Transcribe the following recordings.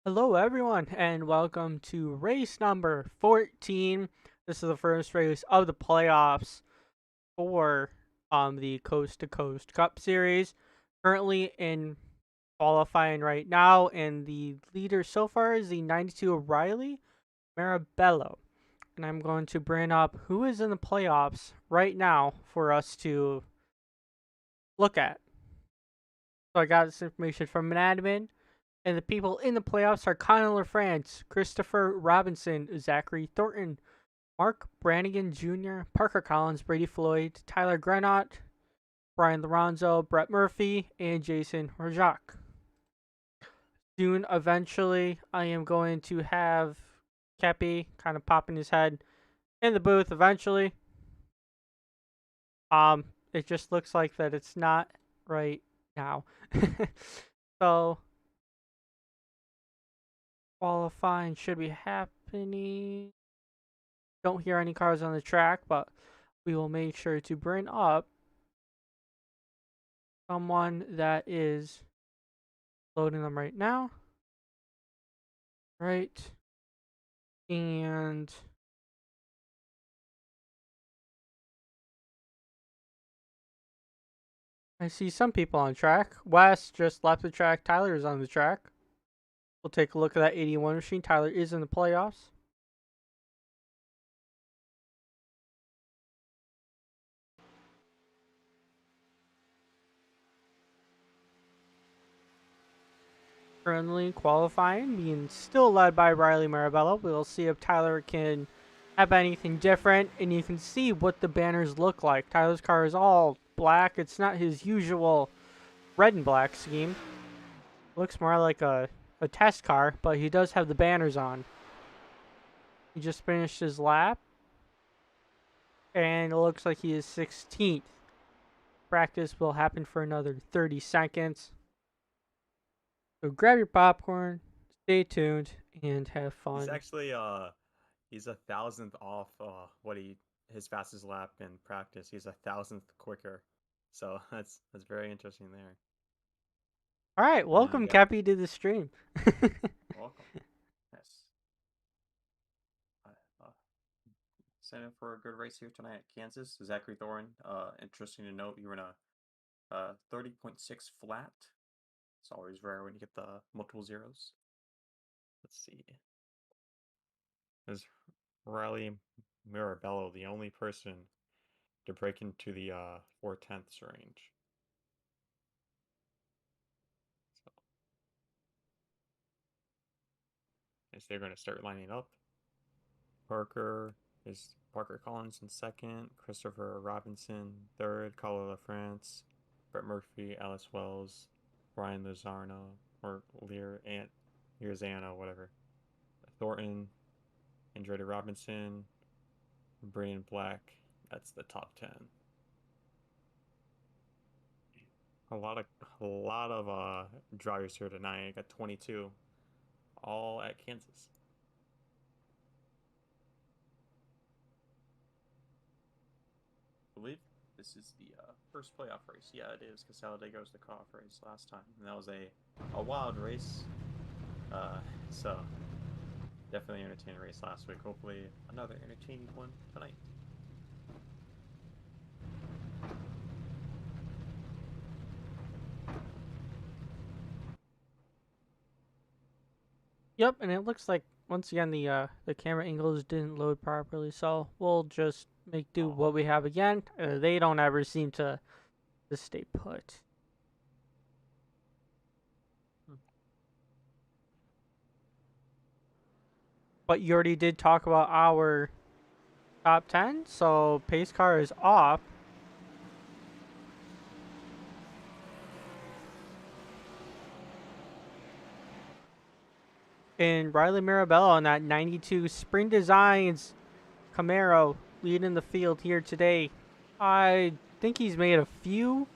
Hello, everyone, and welcome to race number 14. This is the first race of the playoffs for the Coast to Coast Cup Series. Currently in qualifying right now, and the leader so far is the 92 O'Reilly Mirabella. And I'm going to bring up who is in the playoffs right now for us to look at. So I got this information from an admin. And the people in the playoffs are Connor LaFrance, Christopher Robinson, Zachary Thornton, Mark Brannigan Jr., Parker Collins, Brady Floyd, Tyler Grenott, Brian Lorenzo, Brett Murphy, and Jason Rajak. Soon, eventually, I am going to have Kepi kind of popping his head in the booth eventually. It just looks like that it's not right now. So qualifying should be happening. Don't hear any cars on the track, but we will make sure to bring up someone that is loading them right now. Right. And I see some people on track. Wes just left the track. Tyler is on the track. We'll take a look at that 81 machine. Tyler is in the playoffs. Currently qualifying, being still led by Riley Mirabella. We'll see if Tyler can have anything different, and you can see what the banners look like. Tyler's car is all black. It's not his usual red and black scheme. Looks more like a test car, but he does have the banners on. He just finished his lap, and it looks like he is 16th. Practice will happen for another 30 seconds. So grab your popcorn, stay tuned, and have fun. He's actually he's 1,000th off his fastest lap in practice. He's 1,000th quicker, so that's very interesting there. All right, welcome, Yeah, Cappy, to the stream. welcome. Yes. Uh, Set in for a good race here tonight at Kansas. Zachary Thorne. Interesting to note, you were in a 30.6 flat. It's always rare when you get the multiple zeros. Let's see. Is Riley Mirabello the only person to break into the 4/10ths range? So, as they're going to start lining up, Parker Collins in second, Christopher Robinson third, Colin LaFrance, Brett Murphy, Alice Wells, Brian Luzana, or Learzana, whatever. Thornton, Andretti Robinson, Brian Black. That's the top 10. A lot of drivers here tonight. I got 22, all at Kansas. I believe this is the first playoff race. Yeah, it is, because Talladega was the cutoff race last time, and that was a wild race. So definitely entertaining race last week. Hopefully another entertaining one tonight. Yep, and it looks like once again the camera angles didn't load properly, so we'll just make do what we have again. They don't ever seem to stay put. But you already did talk about our top 10, so pace car is off. And Riley Mirabella on that 92 Spring Designs Camaro leading the field here today. I think he's made a few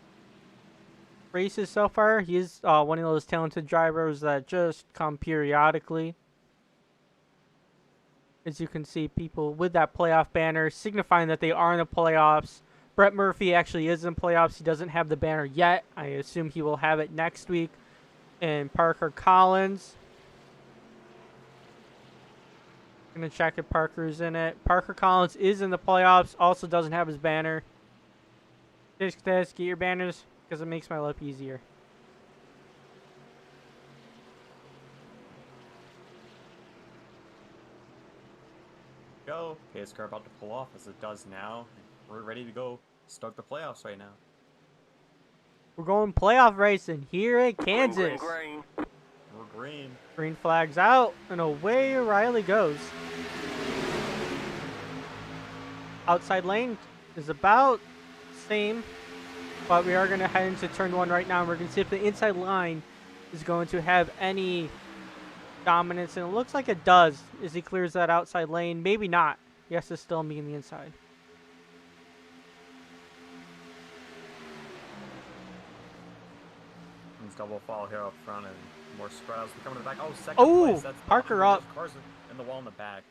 races so far. He is one of those talented drivers that just come periodically. As you can see, people with that playoff banner signifying that they are in the playoffs. Brett Murphy actually is in playoffs. He doesn't have the banner yet. I assume he will have it next week. And Parker Collins Gonna check if Parker's in it. Parker Collins is in the playoffs. Also doesn't have his banner. Disc test, get your banners because it makes my life easier. Go. Pace car about to pull off as it does now. We're ready to go start the playoffs right now. We're going playoff racing here at Kansas. Green. We're green. Green flag's out, and away Riley goes. Outside lane is about the same, but we are going to head into turn 1 right now, and we're going to see if the inside line is going to have any dominance, and it looks like it does as he clears that outside lane. Maybe not. He has to still be in the inside. Double fall here up front and more spread outs coming to the back. Oh, second place. That's Parker up. Cars in the wall in the back.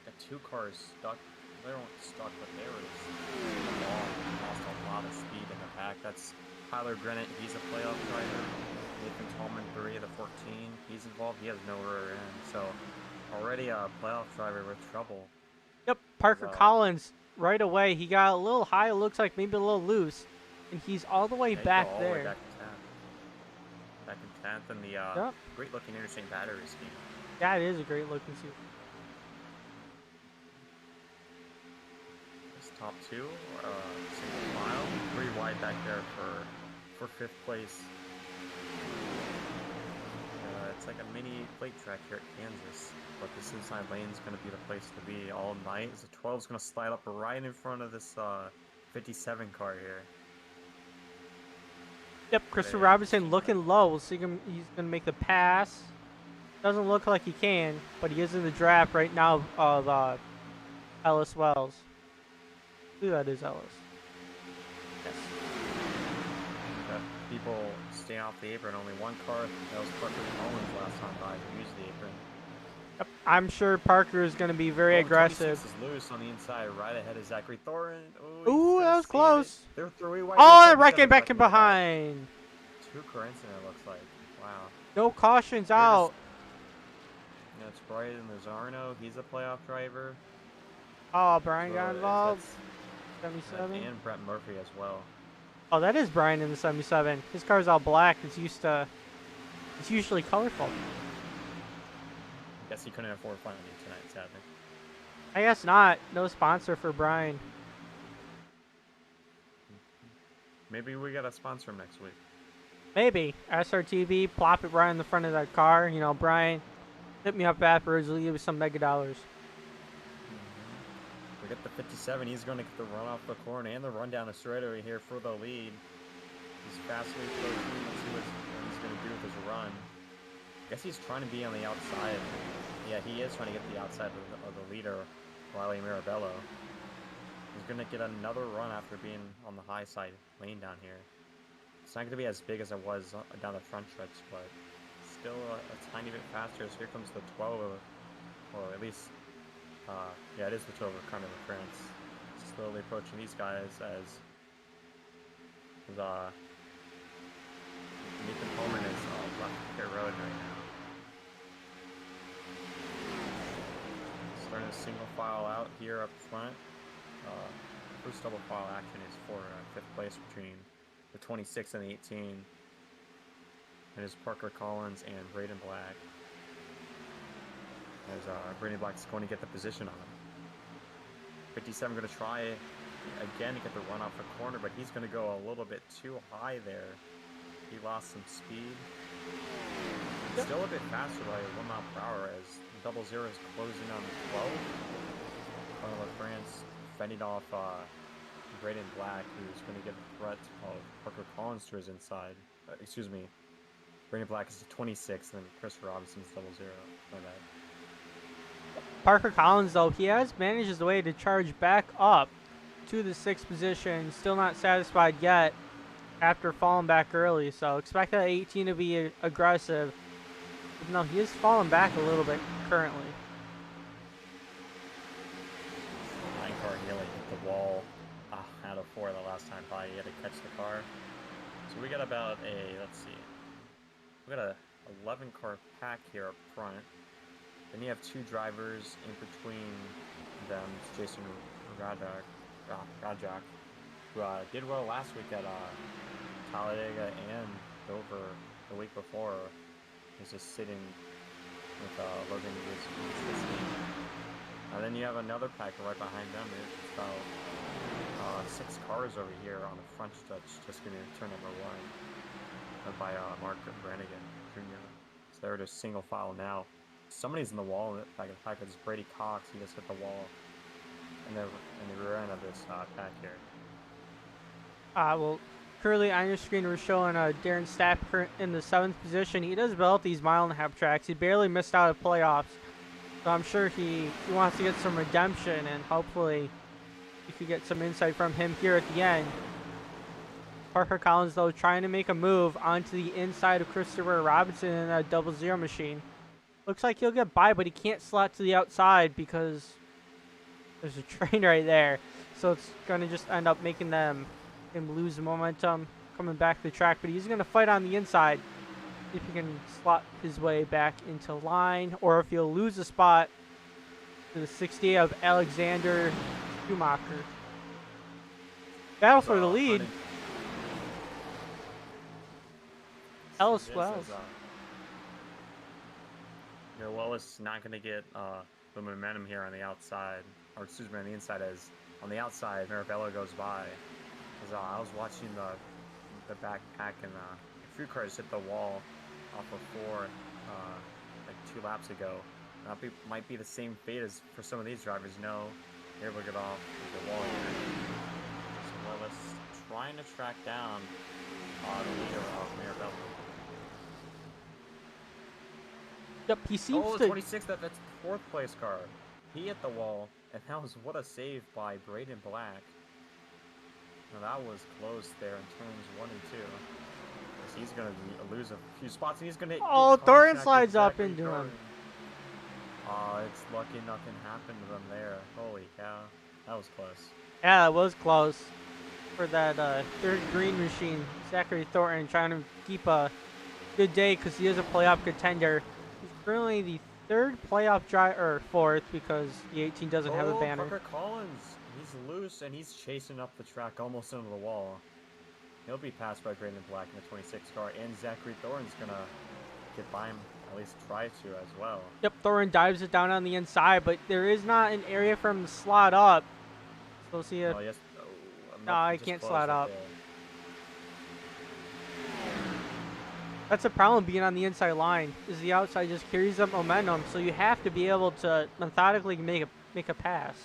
Got 2 cars stuck. They weren't stuck, but they were just in the wall. Lost a lot of speed in the back. That's Tyler Grennett. He's a playoff driver. Nathan Tallman, 3 of the 14. He's involved. He has no rear end. So already a playoff driver with trouble. Yep, Parker Collins right away. He got a little high. It looks like maybe a little loose, and he's all the way back all there. The way back in 10th, and the great looking interesting battery scheme. Yeah, it is a great looking scheme. This top 2, single file, pretty wide back there for 5th place. It's like a mini plate track here at Kansas, but this inside lane is going to be the place to be all night. The 12 is going to slide up right in front of this 57 car here. Yep, Christopher Robinson looking low. We'll see him. He's going to make the pass. Doesn't look like he can, but he is in the draft right now of Ellis Wells. Who that is, Ellis? Yes. People staying off the apron. Only one car. That was Parker Collins last time by who used the apron. Yep, I'm sure Parker is going to be very aggressive. 26 is loose on the inside, right ahead of Zachary Thorin. Ooh, that was close. They're 3 wide. Oh, right back in behind. 2 car incident, it looks like. Wow. No cautions out. Yeah, it's Brian Luzana. He's a playoff driver. Oh, Brian got involved. 77. And Brett Murphy as well. Oh, that is Brian in the 77. His car's all black. It's usually colorful. Guess he couldn't afford funding tonight, sadly. I guess not. No sponsor for Brian. Maybe we got a sponsor next week. Maybe. SRTV, plop it right in the front of that car. You know, Brian, hit me up afterwards. We'll give you some mega dollars. We got the 57. He's going to get the run off the corner and the run down the straightaway here for the lead. He's fastly approaching. Let's see what he's going to do with his run. I guess he's trying to be on the outside. Yeah, he is trying to get the outside of the leader, Riley Mirabella. He's going to get another run after being on the high side lane down here. It's not going to be as big as it was down the front stretch, but still a tiny bit faster. So here comes the 12, or at least, yeah, it is the 12 of Carmen France. Slowly approaching these guys as Nathan Coleman is left pit road right now. Starting a single file out here up front. First double file action is for 5th place between the 26 and the 18. And it's Parker Collins and Braden Black. As Braden Black's going to get the position on him. 57 going to try again to get the run off the corner, but he's going to go a little bit too high there. He lost some speed. Still a bit faster by 1 mile per hour as 00 is closing on 12. Carla France fending off Braden Black, who's going to get the threat of Parker Collins to his inside. Excuse me. Braden Black is the 26, and then Chris Robinson's 00. My bad. Parker Collins, though, he has managed his way to charge back up to the 6th position. Still not satisfied yet after falling back early. So expect that 18 to be aggressive. Even though he is falling back a little bit currently. 9 car nearly hit the wall out of 4 the last time by. He had to catch the car. So we got about a, let's see. We got a 11 car pack here up front. Then you have two drivers in between them. It's Jason Rajak, who did well last week at Talladega and Dover the week before. He's just sitting with Logan his team. And then you have another pack right behind them. It's about 6 cars over here on the front stretch, just going to turn number 1 by Mark Brannigan Jr. So they're just single file now. Somebody's in the wall in the pack. It's Brady Cox. He just hit the wall in the rear end of this pack here. Well, currently on your screen we're showing Darren Stapp in the 7th position. He does well at these mile-and-a-half tracks. He barely missed out at playoffs. So I'm sure he wants to get some redemption, and hopefully you could get some insight from him here at the end. Parker Collins, though, trying to make a move onto the inside of Christopher Robinson in a 00 machine. Looks like he'll get by, but he can't slot to the outside because there's a train right there. So it's going to just end up making him lose momentum coming back to the track. But he's going to fight on the inside if he can slot his way back into line, or if he'll lose a spot to the 68 of Alexander Schumacher. Battle for the lead. Ellis Wells. Mirabella is not going to get the momentum here on the outside, or excuse me, on the inside. As on the outside, Mirabella goes by. As I was watching the backpack, and a few cars hit the wall off of 4 like 2 laps ago. That might be the same fate as for some of these drivers. No, here we get off the wall here. So Willis trying to track down the leader of Mirabella. Yep, he seems to... 26, that's 4th place car. He hit the wall, and that was what a save by Braden Black. Now that was close there in turns 1 and 2. He's going to lose a few spots, and he's going to... Oh, Thorin slides up into him. It's lucky nothing happened to them there. Holy cow. That was close. Yeah, it was close for that 3rd green machine. Zachary Thornton trying to keep a good day because he is a playoff contender. He's currently the 3rd playoff driver, or 4th, because the 18 doesn't have a banner. Parker Collins. He's loose, and he's chasing up the track almost into the wall. He'll be passed by Brandon Black in the 26 car, and Zachary Thorne's going to get by him, at least try to as well. Yep, Thorne dives it down on the inside, but there is not an area for him to slot up. So we'll see if... Oh, yes. No, he can't slot up. That's a problem being on the inside line, is the outside just carries up momentum, so you have to be able to methodically make a pass.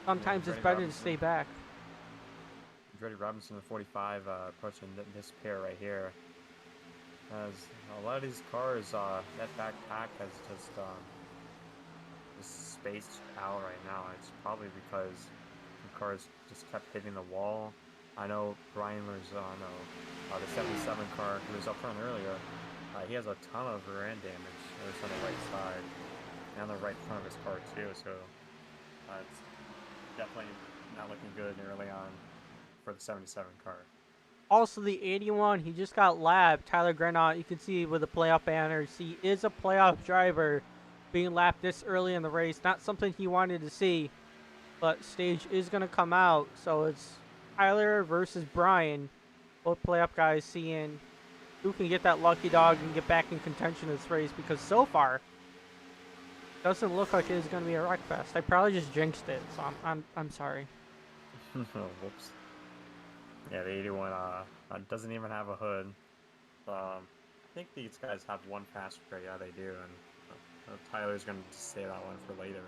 Sometimes it's better to stay back. Andretti Robinson, the 45, approaching this pair right here. As a lot of these cars, that backpack has just spaced out right now. It's probably because the cars just kept hitting the wall. I know Brian Luzana, the 77 car who was up front earlier, he has a ton of rear end damage. It's on the right side and on the right front of his car too. So it's definitely not looking good early on for the 77 car. Also, the 81, he just got lapped. Tyler Grenot, you can see with the playoff banners, he is a playoff driver being lapped this early in the race. Not something he wanted to see, but stage is going to come out. So it's Tyler versus Brian. Both playoff guys seeing who can get that lucky dog and get back in contention in this race, because so far, it doesn't look like it is going to be a wreck fest. I probably just jinxed it, so I'm sorry. Whoops. Yeah, the 81 doesn't even have a hood. I think these guys have one passenger. Yeah, they do, and Tyler's going to save that one for later.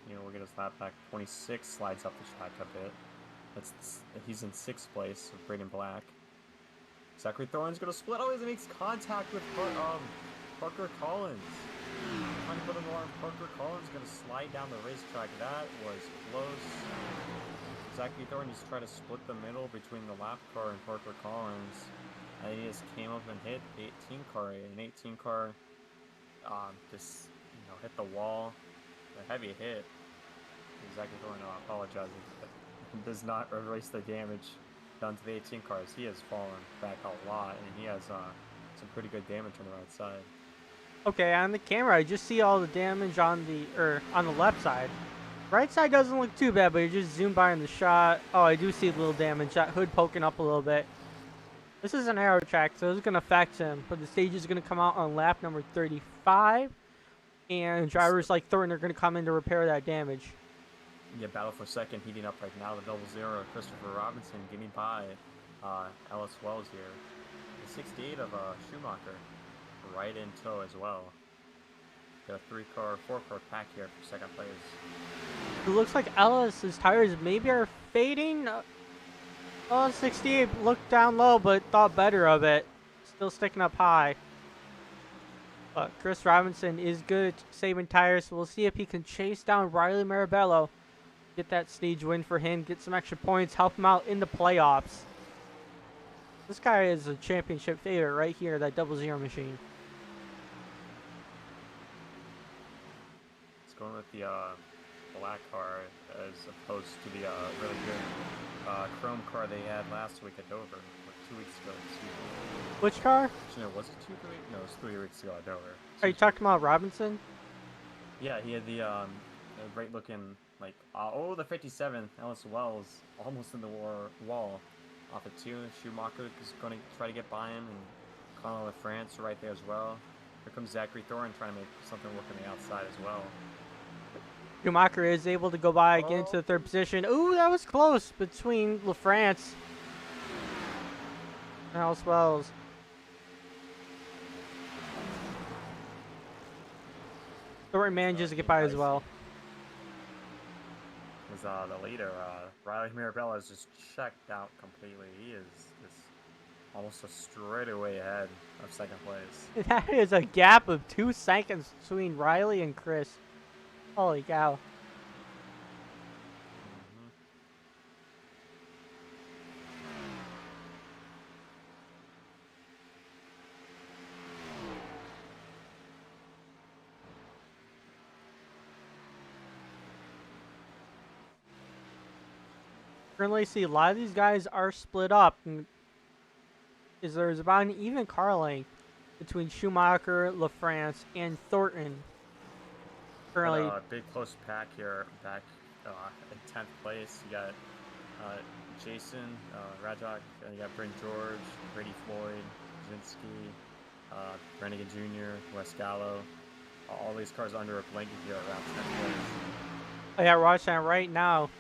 You know, we'll get his lap back. 26 slides up the track a bit. He's in 6th place with Braden Black. Zachary Thorne's going to split. Oh, he makes contact with Parker Collins. Trying to put an alarm. Parker Collins going to slide down the racetrack. That was close. Zachary Thorne just tried to split the middle between the lap car and Parker Collins. And he just came up and hit the 18 car. An 18 car just hit the wall. A heavy hit. Zachary Thorne apologizing, but does not erase the damage done to the 18 cars. He has fallen back a lot, and he has some pretty good damage on the right side. Okay, on the camera, I just see all the damage on the left side. Right side doesn't look too bad, but you just zoom by in the shot. Oh, I do see a little damage. That hood poking up a little bit. This is an arrow track, so it's going to affect him. But the stage is going to come out on lap number 35. And drivers like Thornton are going to come in to repair that damage. Yeah, battle for second, heating up right now. The double zero, Christopher Robinson getting by Ellis Wells here. The 68 of Schumacher right in tow as well. Got a 4-car pack here for second place. It looks like Ellis's tires maybe are fading. 68 looked down low, but thought better of it. Still sticking up high. But Chris Robinson is good at saving tires, so we'll see if he can chase down Riley Mirabella. Get that stage win for him, get some extra points, help him out in the playoffs. This guy is a championship favorite right here, that double zero machine. It's going with the black car as opposed to the really good chrome car they had last week at Dover, like 2 weeks ago. Which car? Actually, no, was it 2 3? No, it was 3 weeks ago at Dover. Are you talking about Robinson? Yeah, he had the great looking, like, the 57, Ellis Wells, almost in the wall. Off of 2, Schumacher is going to try to get by him, and Connor LaFrance right there as well. Here comes Zachary Thorne trying to make something work on the outside as well. Schumacher is able to go by, get into the third position. Ooh, that was close between LaFrance and Ellis Wells. Thornton manages to get by as well. As the leader, Riley Mirabella is just checked out completely. He is just almost a straightaway ahead of second place. That is a gap of 2 seconds between Riley and Chris. Holy cow. Currently see a lot of these guys are split up. There's about an even car length between Schumacher, LaFrance, and Thornton. Currently, a big close pack here, back in 10th place. You got Jason Rajak, and you got Bryn George, Brady Floyd, Zinsky, Brannigan Jr., Wes Gallo. All these cars under a blanket here around 10th place. Oh yeah, watch that right now.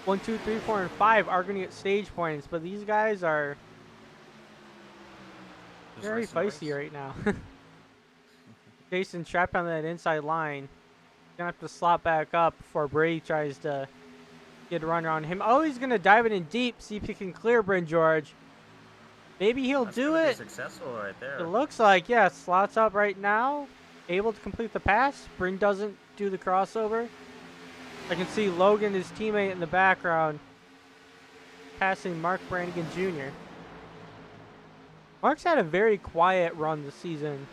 1, 2, 3, 4, and 5 are going to get stage points, but these guys are very feisty right now. Jason trapped on that inside line. Gonna have to slot back up before Brady tries to get a run on him. Oh, he's gonna dive it in deep, see if he can clear Bryn George. Maybe he'll do it. Successful right there. It looks like, yeah, slots up right now. Able to complete the pass. Bryn doesn't do the crossover. I can see Logan, his teammate, in the background, passing Mark Brannigan Jr. Mark's had a very quiet run this season.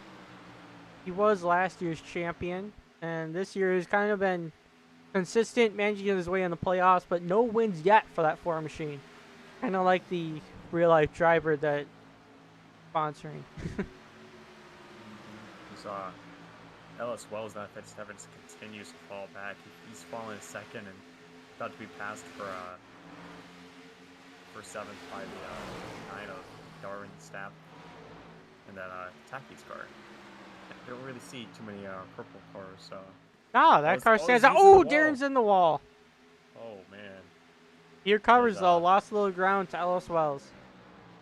He was last year's champion, and this year has kind of been consistent, managing his way in the playoffs, but no wins yet for that Ford machine. Kind of like the real-life driver that sponsoring. Ellis Wells, that 57 continues to fall back. He's fallen second and about to be passed for 7th by the 9 of Darwin Stapp and then Taki's car. I don't really see too many purple cars, so. No, that car stands out. Oh, Darren's in the wall. Oh, man. He recovers, though. Lost a little ground to Ellis Wells.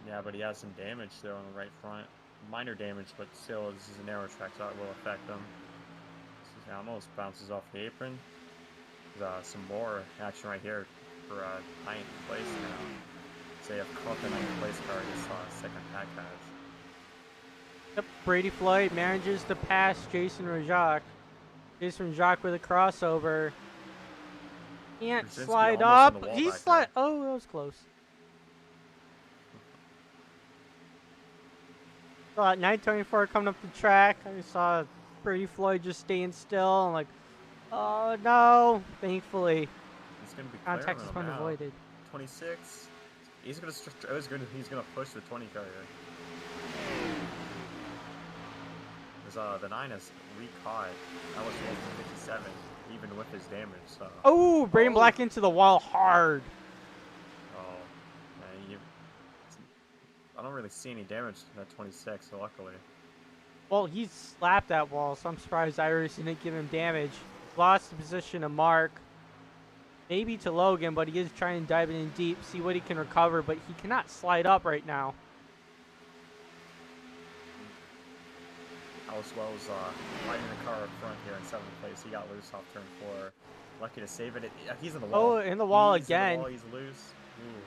Yeah, but he has some damage there on the right front. Minor damage, but still, this is a narrow track, so it will affect him. This almost bounces off the apron. There's some more action right here for 9th place now. So you have caught the 9th place car his second pack has. Yep, Brady Floyd manages to pass Jason Rajak. Jason Rajak with a crossover. Can't slide up. He's slide. Oh, that was close. Saw 924 coming up the track. I saw Brady Floyd just staying still. I'm like, oh no. Thankfully, he's gonna be contact has been avoided. 26. He's gonna push the 20 car here. because the 9 has recaught Ellis Wells to 57, even with his damage. So. Oh, Braden Black into the wall hard. Oh, man, I don't really see any damage to that 26, so luckily. Well, he slapped that wall, so I'm surprised Iris didn't give him damage. Lost the position to Mark. Maybe to Logan, but he is trying to dive in deep, see what he can recover, but he cannot slide up right now. Ellis Wells fighting the car up front here in 7th place. He got loose off turn 4. Lucky to save it. He's in the wall. Oh, in the wall he's again. In the wall. He's loose. Ooh.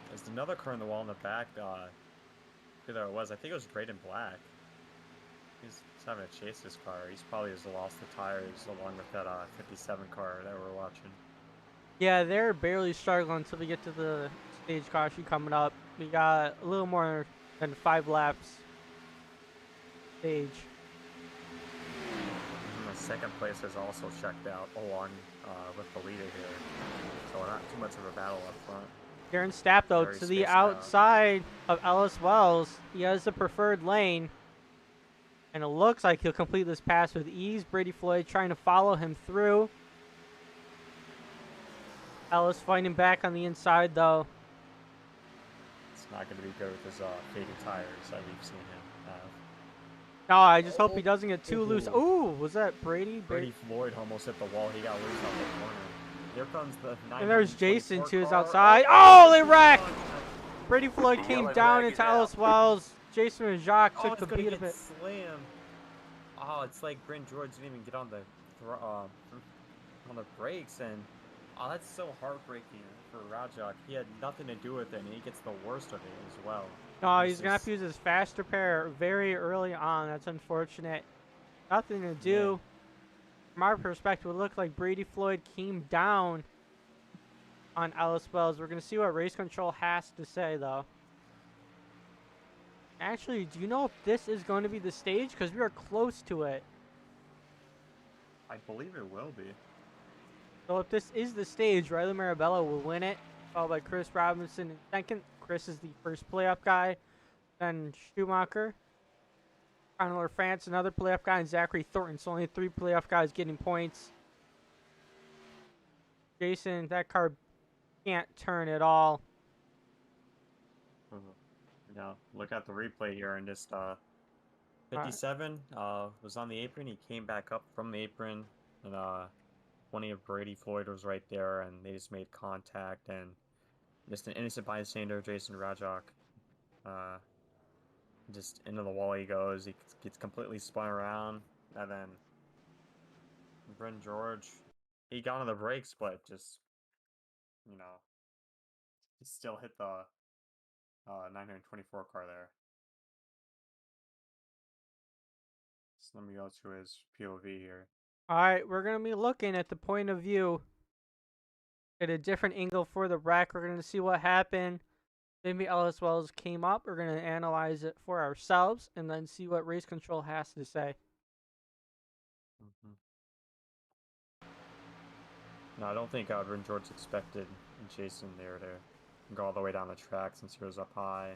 There's another car in the wall in the back. Who that was? I think it was Braden Black. He's having to chase this car. He's probably just lost the tires along with that 57 car that we're watching. Yeah, they're barely struggling until we get to the stage caution coming up. We got a little more than 5 laps stage. And the 2nd place is also checked out along with the leader here. So not too much of a battle up front. Darren Stapp, though, to the outside of Ellis Wells. He has the preferred lane. And it looks like he'll complete this pass with ease. Brady Floyd trying to follow him through. Ellis fighting back on the inside, though. It's not going to be good with his fading tires that we've seen him have. No, I just hope he doesn't get too loose. Ooh, was that Brady? Brady Floyd almost hit the wall. He got loose on the corner. Here comes the 9. And there's Jason, to his outside. Oh, they wrecked! Brady Floyd came down into Ellis Wells. Jason and Jacques took the beat of it. Slam. Oh, it's like Brent George didn't even get on the brakes, and oh, that's so heartbreaking for Rajak. He had nothing to do with it, and he gets the worst of it as well. No, he's gonna have to use his fast repair very early on. That's unfortunate. Nothing to do. From our perspective, it looked like Brady Floyd came down on Ellis Wells. We're gonna see what race control has to say, though. Actually, do you know if this is going to be the stage? Because we are close to it. I believe it will be. So if this is the stage, Riley Mirabella will win it, followed by Chris Robinson in 2nd. Chris is the 1st playoff guy. Then Schumacher. Connor France, another playoff guy, and Zachary Thornton. So only 3 playoff guys getting points. Jason, that car can't turn at all. Now, look at the replay here, and just 57 was on the apron. He came back up from the apron, and 20 of Brady Floyd was right there, and they just made contact, and just an innocent bystander, Jason Rajak, just into the wall he goes. He gets completely spun around, and then Brent George, he got on the brakes, but just, you know, he still hit the 924 car there. So let me go to his POV here. All right, we're going to be looking at the point of view at a different angle for the wreck. We're going to see what happened. Maybe Ellis Wells came up. We're going to analyze it for ourselves and then see what race control has to say. No, I don't think Brent George expected Jason there to go all the way down the track since he was up high.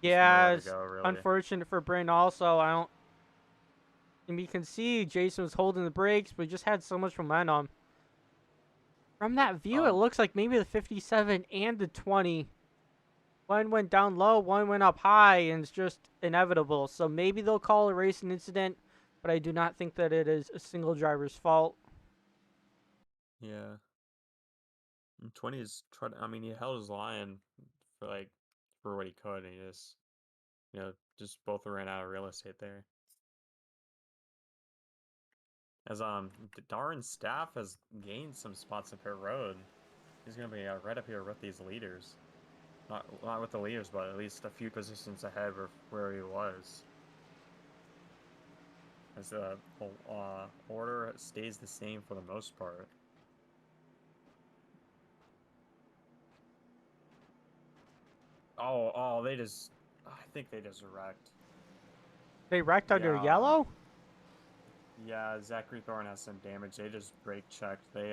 Yeah, it's unfortunate for Brent also. And we can see Jason was holding the brakes, but he just had so much momentum. From that view, it looks like maybe the 57 and the 20. One went down low, one went up high, and it's just inevitable. So maybe they'll call a racing incident, but I do not think that it is a single driver's fault. Yeah. 20 is trying. I mean, he held his line for what he could, and he just both ran out of real estate there. As Darren's staff has gained some spots in pit road, he's gonna be right up here with these leaders. Not with the leaders, but at least a few positions ahead of where he was. As the order stays the same for the most part. Oh, they just... I think they just wrecked. They wrecked under yellow? Yeah, Zachary Thorne has some damage. They just brake checked. They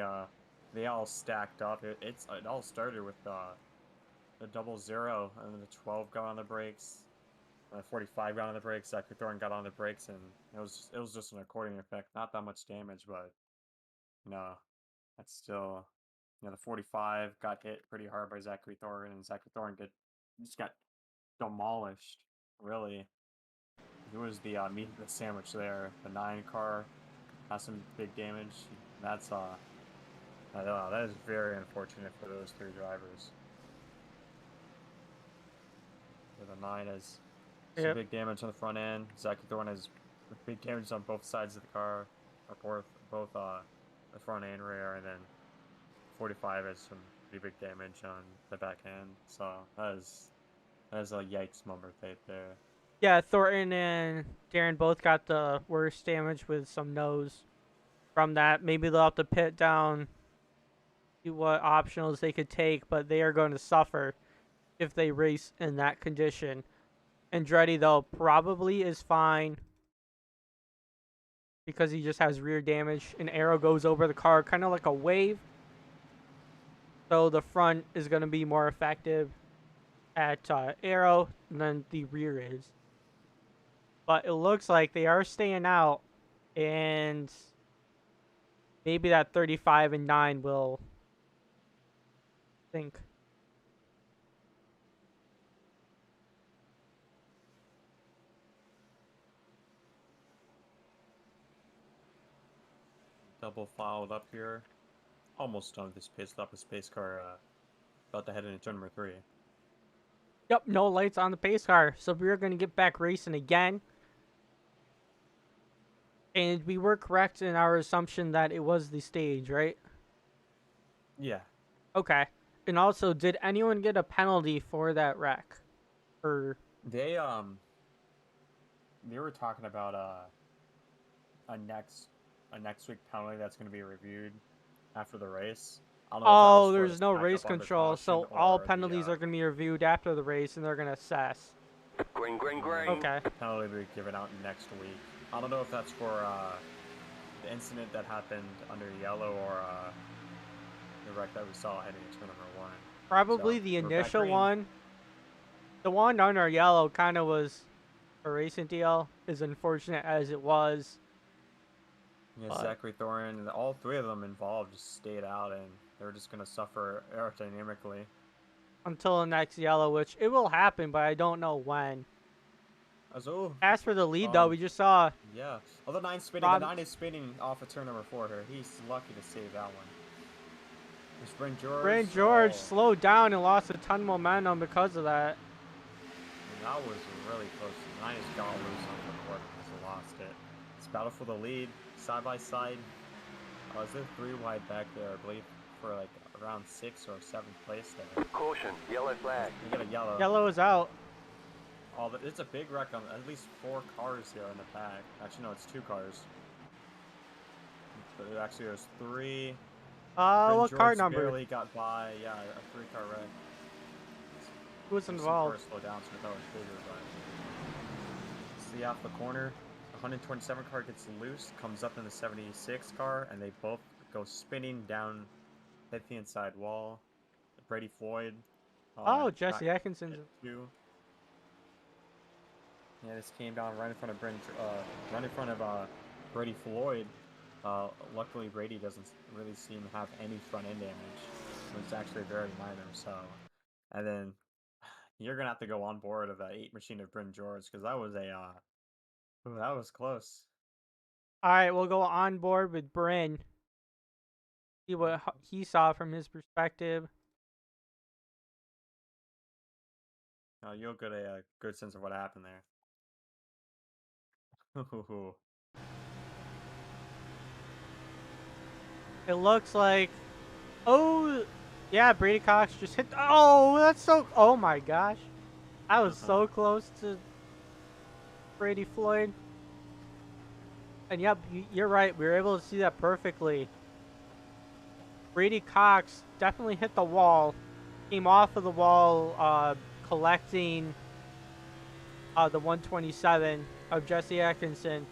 all stacked up. It all started with the 00, and then the 12 got on the brakes. 45 got on the brakes, Zachary Thorne got on the brakes, and it was just an accordion effect. Not that much damage, but no, that's still, the 45 got hit pretty hard by Zachary Thorne, and Zachary Thorne just got demolished. Really, he was the meat of the sandwich there. The 9 car has some big damage. That's that is very unfortunate for those 3 drivers. The 9 has some Yep. big damage on the front end. Zachary Thorne has big damage on both sides of the car, or both the front and rear, and then 45 has some pretty big damage on the back end. So that is a yikes moment right there. Yeah, Thornton and Darren both got the worst damage with some nose from that. Maybe they'll have to pit down, see what optionals they could take, but they are going to suffer if they race in that condition. Andretti, though, probably is fine because he just has rear damage. An arrow goes over the car, kind of like a wave. So the front is going to be more effective at arrow than the rear is. But it looks like they are staying out, and maybe that 35 and 9 will sink. Double fouled up here. Almost done with this pit stop. This pace car about to head into turn number 3. Yep, no lights on the pace car. So we're going to get back racing again. And we were correct in our assumption that it was the stage, right? Yeah. Okay. And also, did anyone get a penalty for that wreck? Or They were talking about a next week penalty that's going to be reviewed after the race. I don't know if that was oh, for there's this no back race up under control, caution so all or penalties are going to be reviewed after the race, and they're going to assess. Green, green, green. Okay. the penalty will be given out next week. I don't know if that's for the incident that happened under yellow or the wreck that we saw heading into turn number 1. Probably So, the we're back initial green. one. The one under yellow kind of was a racing deal, as unfortunate as it was. Yeah, Zachary Thorne and all 3 of them involved just stayed out, and they're just going to suffer aerodynamically. Until the next yellow, which it will happen, but I don't know when. As for the lead, though, we just saw... Yeah. Oh, the 9's spinning. The 9 is spinning off of turn number 4 here. He's lucky to save that one. There's Brent George. Brent George slowed down and lost a ton of momentum because of that. And that was really close. The 9 has got loose on the court because he lost it. It's battle for the lead, side by side. Oh, is there 3 wide back there, I believe, for like around 6th or 7th place there. Caution, yellow flag. You get a yellow. Yellow is out. Oh, it's a big wreck on at least 4 cars here in the pack. Actually, no, it's 2 cars. But actually, there's 3. What car George number? barely got by. Yeah, a 3-car wreck. Who was involved? Slow down, so we thought it was bigger, but see off the corner, the 127 car gets loose, comes up in the 76 car, and they both go spinning down, hit the inside wall. Brady Floyd. Oh, Jesse Atkinson's. Too. Yeah, this came down right in front of Brady Floyd. Luckily, Brady doesn't really seem to have any front end damage. It's actually very minor. So, and then you're gonna have to go on board of the 8 machine of Bryn George because that was that was close. All right, we'll go on board with Bryn. See what he saw from his perspective. You'll get a good sense of what happened there. It looks like, oh, yeah, Brady Cox just hit. Oh, that's so. Oh my gosh, I was so close to Brady Floyd. And yep, you're right. We were able to see that perfectly. Brady Cox definitely hit the wall. Came off of the wall, collecting the 127 of Jesse Atkinson.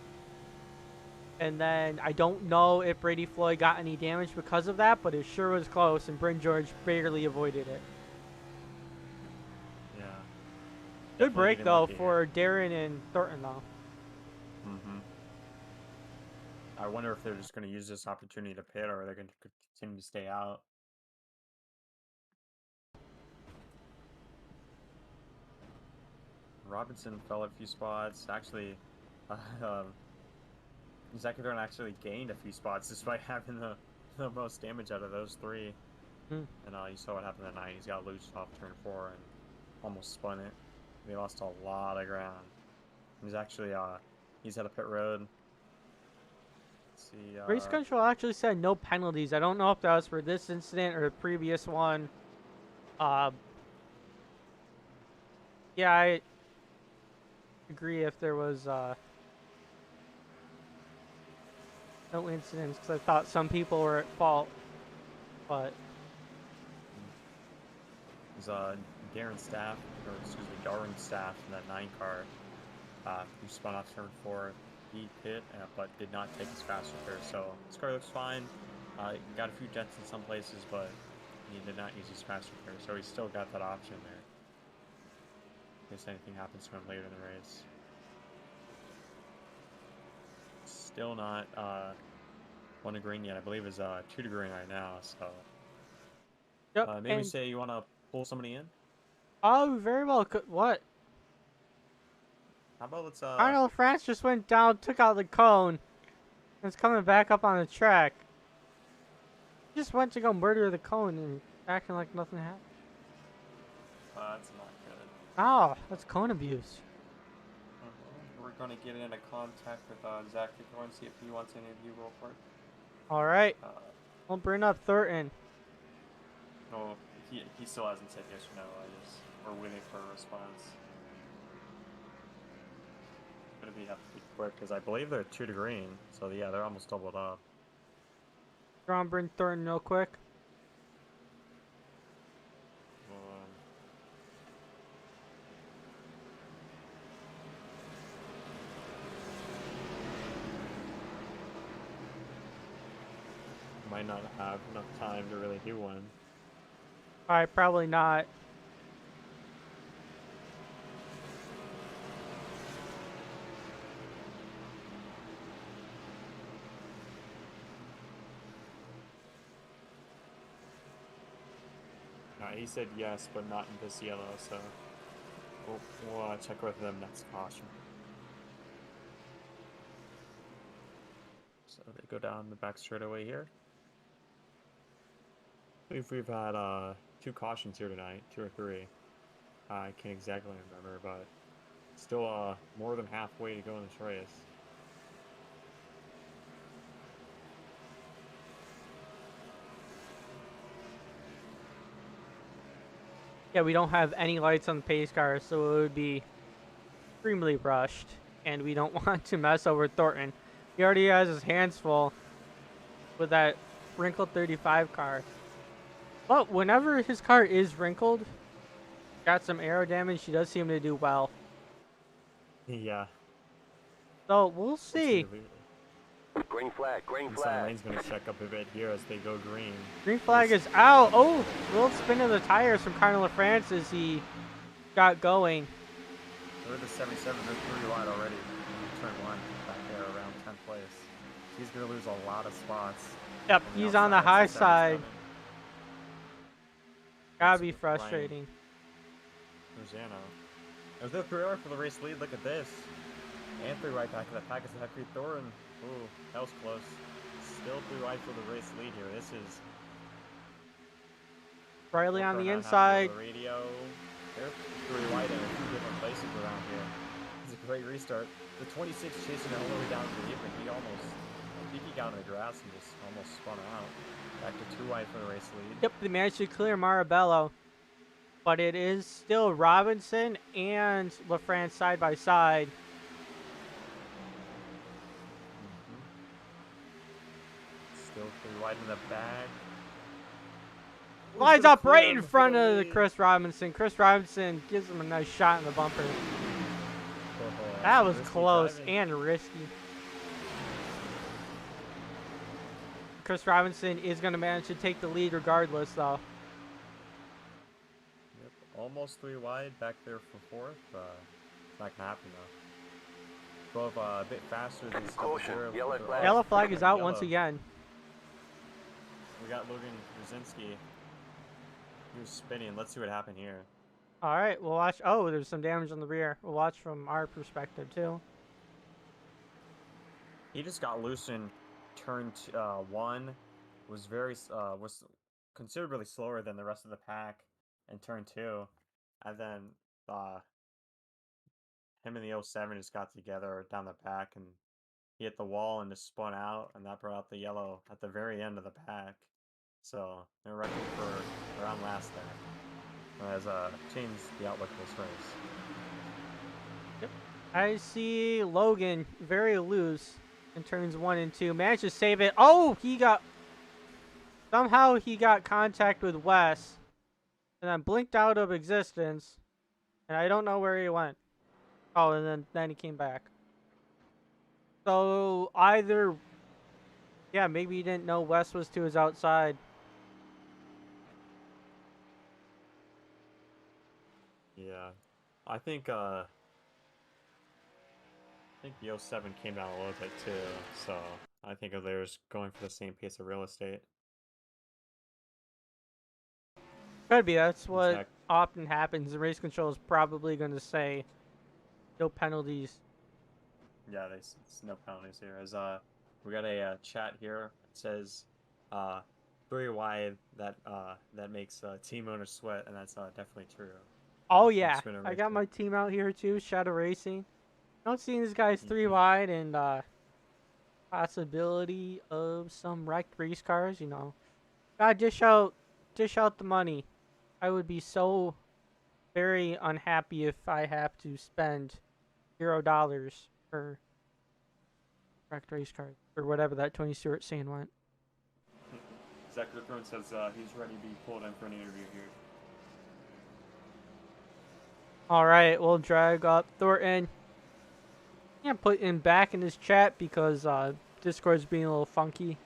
And then I don't know if Brady Floyd got any damage because of that, but it sure was close, and Bryn George barely avoided it. Yeah. Good Definitely break getting though lucky here. for Darren and Thornton though. Mm-hmm. I wonder if they're just going to use this opportunity to pit, or they're going to continue to stay out. Robinson fell a few spots. Actually, Zach Thorne actually gained a few spots despite having the most damage out of those three. Mm. And you saw what happened that night. He's got loose off turn 4 and almost spun it. They lost a lot of ground. He's actually he's at a pit road. Let's see. Race control actually said no penalties. I don't know if that was for this incident or the previous one. Yeah, I agree if there was no incidents because I thought some people were at fault, but It was Darren Staff, or excuse me, Darwin Staff in that 9 car, who spun off turn 4. He pit, but did not take his fast repair. So his car looks fine. Got a few dents in some places, but he did not use his fast repair. So he's still got that option there in case anything happens to him later in the race. Still not 1 to green yet. I believe is 2 to green right now. So yep. maybe And, say you want to pull somebody in. oh, very well. What? How about let's Arnold France just went down, took out the cone, and is coming back up on the track. He just went to go murder the cone and acting like nothing happened. that's not good. Oh, that's cone abuse. We're gonna get into contact with Zach Thorne, see if he wants any of you real quick. All right. Uh, We'll bring up Thornton. no, he still hasn't said yes or no. We're waiting for a response. It's gonna have to be quick because I believe they're 2 to green. So yeah, they're almost doubled up. Bring Thornton real quick. Might not have enough time to really do one. All right, probably not. He said yes, but not in this yellow, so we'll check with them next caution. So they go down the back straightaway here. We've had 2 cautions here tonight, 2 or 3. I can't exactly remember, but still more than halfway to go in this race. Yeah, we don't have any lights on the pace car, so it would be extremely rushed, and we don't want to mess over Thornton. He already has his hands full with that wrinkled 35 car. But whenever his car is wrinkled, got some aero damage, he does seem to do well. Yeah. So we'll see. Green flag, green Inside flag. lane's going to check up a bit here as they go green. Green flag is out. Oh, little spin of the tires from Carnel France as he got going. They're the 77, they're 3 wide already. Turn 1 back there around 10th place. He's going to lose a lot of spots. Yep, he's on the high side. 77. Gotta be frustrating. Luzana. There's no 3R for the race lead. Look at this. Anthony right back in the pack is Zachary Thorne. Ooh, that was close. Still 3 wide for the race lead here. This is Riley on the not happy inside. with the radio. They're 3 wide in a few different places around here. It's a great restart. The 26 chasing it all the way down to the lead, but he got on the grass and just almost spun out. Back to 2 wide for the race lead. Yep, they managed to clear Mirabella. But it is still Robinson and LaFrance side by side. Still 3 wide in the bag. Lines up right in front of Chris Robinson. Chris Robinson gives him a nice shot in the bumper. That was close and risky. Chris Robinson is going to manage to take the lead regardless, though. Yep. almost 3 wide back there for 4th. It's not gonna happen though. Drove a bit faster than Caution, 0. yellow flag. Yellow flag is out once Yellow. again. We got Logan Brzezinski. He was spinning. Let's see what happened here. All right, we'll watch. Oh, there's some damage on the rear. We'll watch from our perspective too. He just got loose in turn 1. Was was considerably slower than the rest of the pack in turn 2, and then him and the 07 just got together down the pack, and he hit the wall and just spun out, and that brought out the yellow at the very end of the pack. So they're wrecking for around last there. Has changed the outlook of this race. Yep. I see Logan very loose in turns 1 and 2. Managed to save it. Oh, somehow he got contact with Wes, and then blinked out of existence, and I don't know where he went. Oh, and then he came back. So either, yeah, maybe he didn't know Wes was to his outside. Yeah, I think the 07 came down a little bit too, so I think they're just going for the same pace of real estate. Could be. That's what Exact- often happens. The race control is probably going to say no penalties. Yeah, it's no penalties here. As we got a chat here. It says 3 wide that makes team owner sweat, and that's definitely true. Oh from yeah, Spinner I got Racing. my team out here too. Shadow Racing. Don't see these guys 3 Mhm. wide, and possibility of some wrecked race cars. You know, God, dish out the money. I would be so very unhappy if I have to spend $0 for wrecked race cars or whatever that Tony Stewart saying went. Zachary Throne says he's ready to be pulled in for an interview here. All right, we'll drag up Thornton. Can't put him back in his chat because Discord's being a little funky.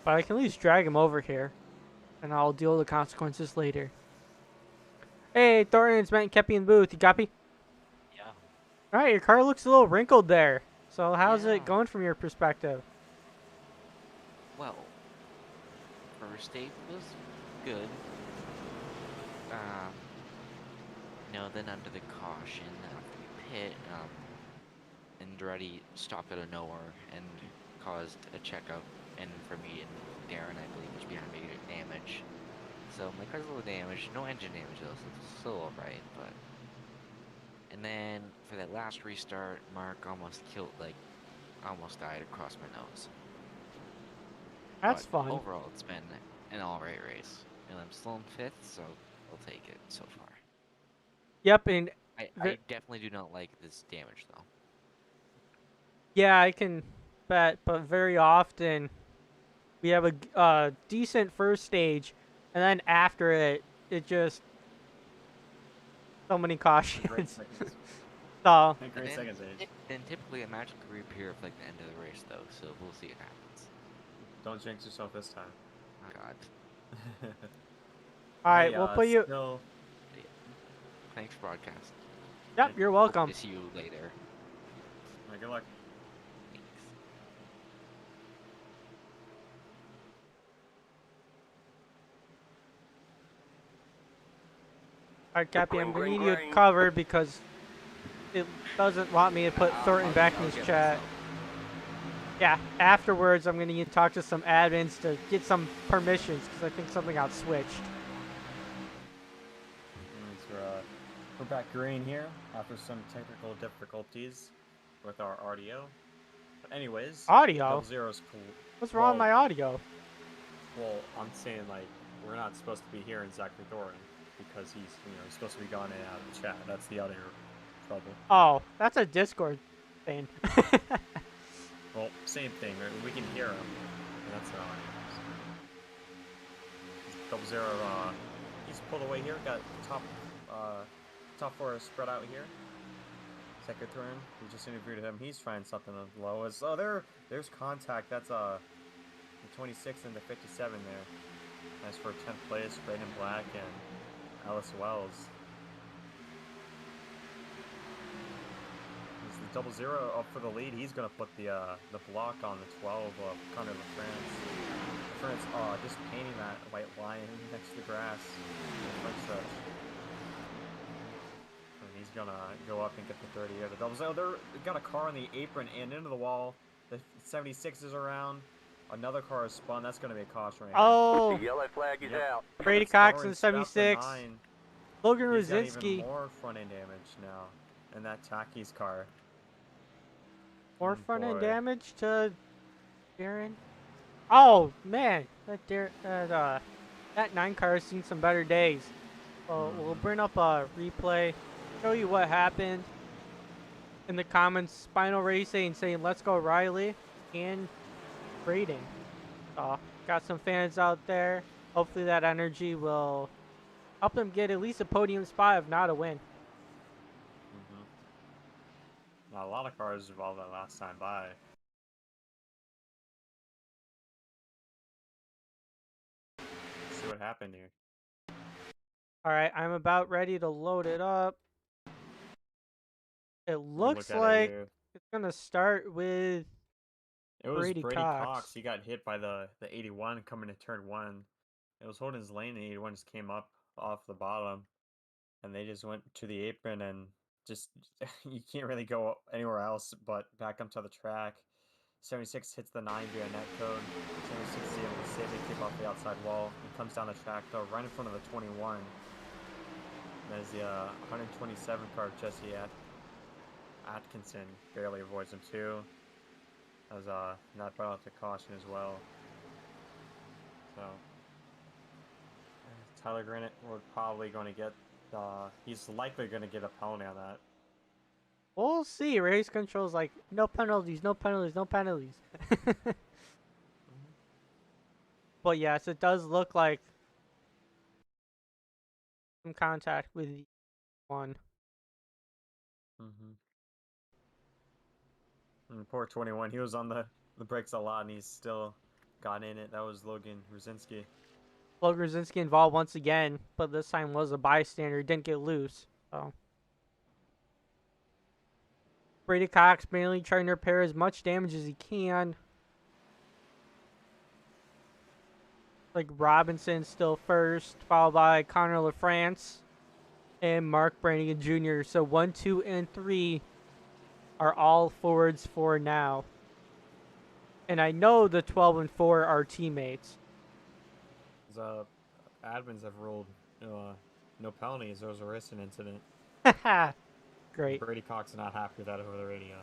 But I can at least drag him over here, and I'll deal with the consequences later. Hey, Thornton, it's Matt and Kepi in the booth. You copy? Yeah. All right, your car looks a little wrinkled there. So how's Yeah. it going from your perspective? Well, first aid was good. Then under the caution after we pit, Andretti stopped out of nowhere and caused a checkup, and for me and Darren, I believe, was behind me damage. So my car's a little damaged, no engine damage though, so it's still alright, but... And then, for that last restart, Mark almost died across my nose. That's But fun. overall, it's been an alright race. And I'm still in 5th, so I'll take it so far. Yep, and I definitely do not like this damage, though. yeah, I can bet, but very often we have a decent first stage, and then after it just so many Great cautions. seconds. So Great seconds, Age. Then typically a magic could reappear at like the end of the race, though, so we'll see what happens. Don't jinx yourself this time. Oh, God. all right, Hey, we'll put you. still- Thanks, broadcast. Yep, you're welcome. Hope to see you later. All right, good luck. Thanks. All right, Cappy, I'm gonna Green, need you green. covered because it doesn't want me to put Thornton back in I'll his get chat. myself. Yeah, afterwards I'm gonna need to talk to some admins to get some permissions because I think something got switched. We're back green here after some technical difficulties with our audio. But anyways, Audio? 00's cool. What's wrong with my audio? Well, I'm saying like we're not supposed to be hearing Zachary Thorin because he's he's supposed to be gone in and out of the chat. That's the audio trouble. Oh, that's a Discord thing. Well, same thing. Right? We can hear him, and that's not. 00, he's pulled away here. Got top 4 spread out here. Second turn. We just interviewed him. He's trying something low. There's contact. That's the 26 and the 57 there. Nice for 10th place, Brandon Black and Alice Wells. Is the 0-0 up for the lead? He's gonna put the block on the 12 of Connor LaFrance. Just painting that white line next to the grass in the front stretch. And he's gonna go up and get the 30 here. The 0-0. They got a car on the apron and into the wall. The 76 is around. Another car is spun. That's gonna be a caution right Oh, The yellow flag is out. here. Brady That's Cox Thorne in stopped the 76. 9. Logan He's got Rosinski. even more front end damage now in that Taki's car. More front end boy. damage to Darren. Oh man, that 9 car has seen some better days. Well, we'll bring up a replay, show you what happened. In the comments, Spinal Racing saying "Let's go Riley" and Braden. Got some fans out there. Hopefully that energy will help them get at least a podium spot, if not a win. Now, a lot of cars involved that last time by. Let's see what happened here. All right, I'm about ready to load it up. It looks like it's gonna start with Brady Cox. Cox. He got hit by the 81 coming to turn 1. It was holding his lane, and 81 just came up off the bottom, and they just went to the apron, and just you can't really go anywhere else but back up to the track. 76 hits the 9 via net code. 76 is able to save it, keep off the outside wall. He comes down the track though, right in front of the 21. There's the 127 car, Jesse Atkinson barely avoids him too. As not brought out to caution as well. So Tyler Granite, we're probably going to get. He's likely going to get a penalty on that. We'll see. Race control's like no penalties, no penalties, no penalties. But yes, it does look like some contact with the 1. And poor 21, he was on the brakes a lot, and he's still got in it. That was Logan Ruzinski. Logan Rosinski involved once again, but this time was a bystander. Didn't get loose. So Brady Cox mainly trying to repair as much damage as he can. Like Robinson still first, followed by Connor LaFrance and Mark Brannigan Jr. So 1, 2, and 3 are all forwards for now. And I know the 12 and 4 are teammates. Admins have ruled no penalties. There was a racing incident. Great. Brady Cox is not happy with that over the radio.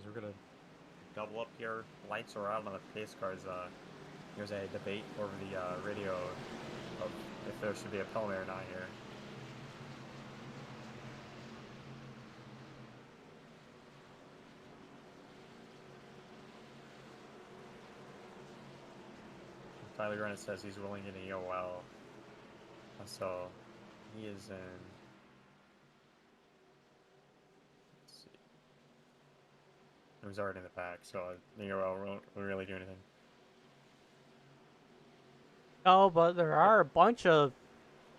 We're gonna double up here. Lights are out on the pace cars. There's a debate over the radio of if there should be a penalty or not here. Tyler Granite says he's willing in the EOL. So he is in. Let's see. He was already in the pack, so the EOL won't really do anything. Oh, but there are a bunch of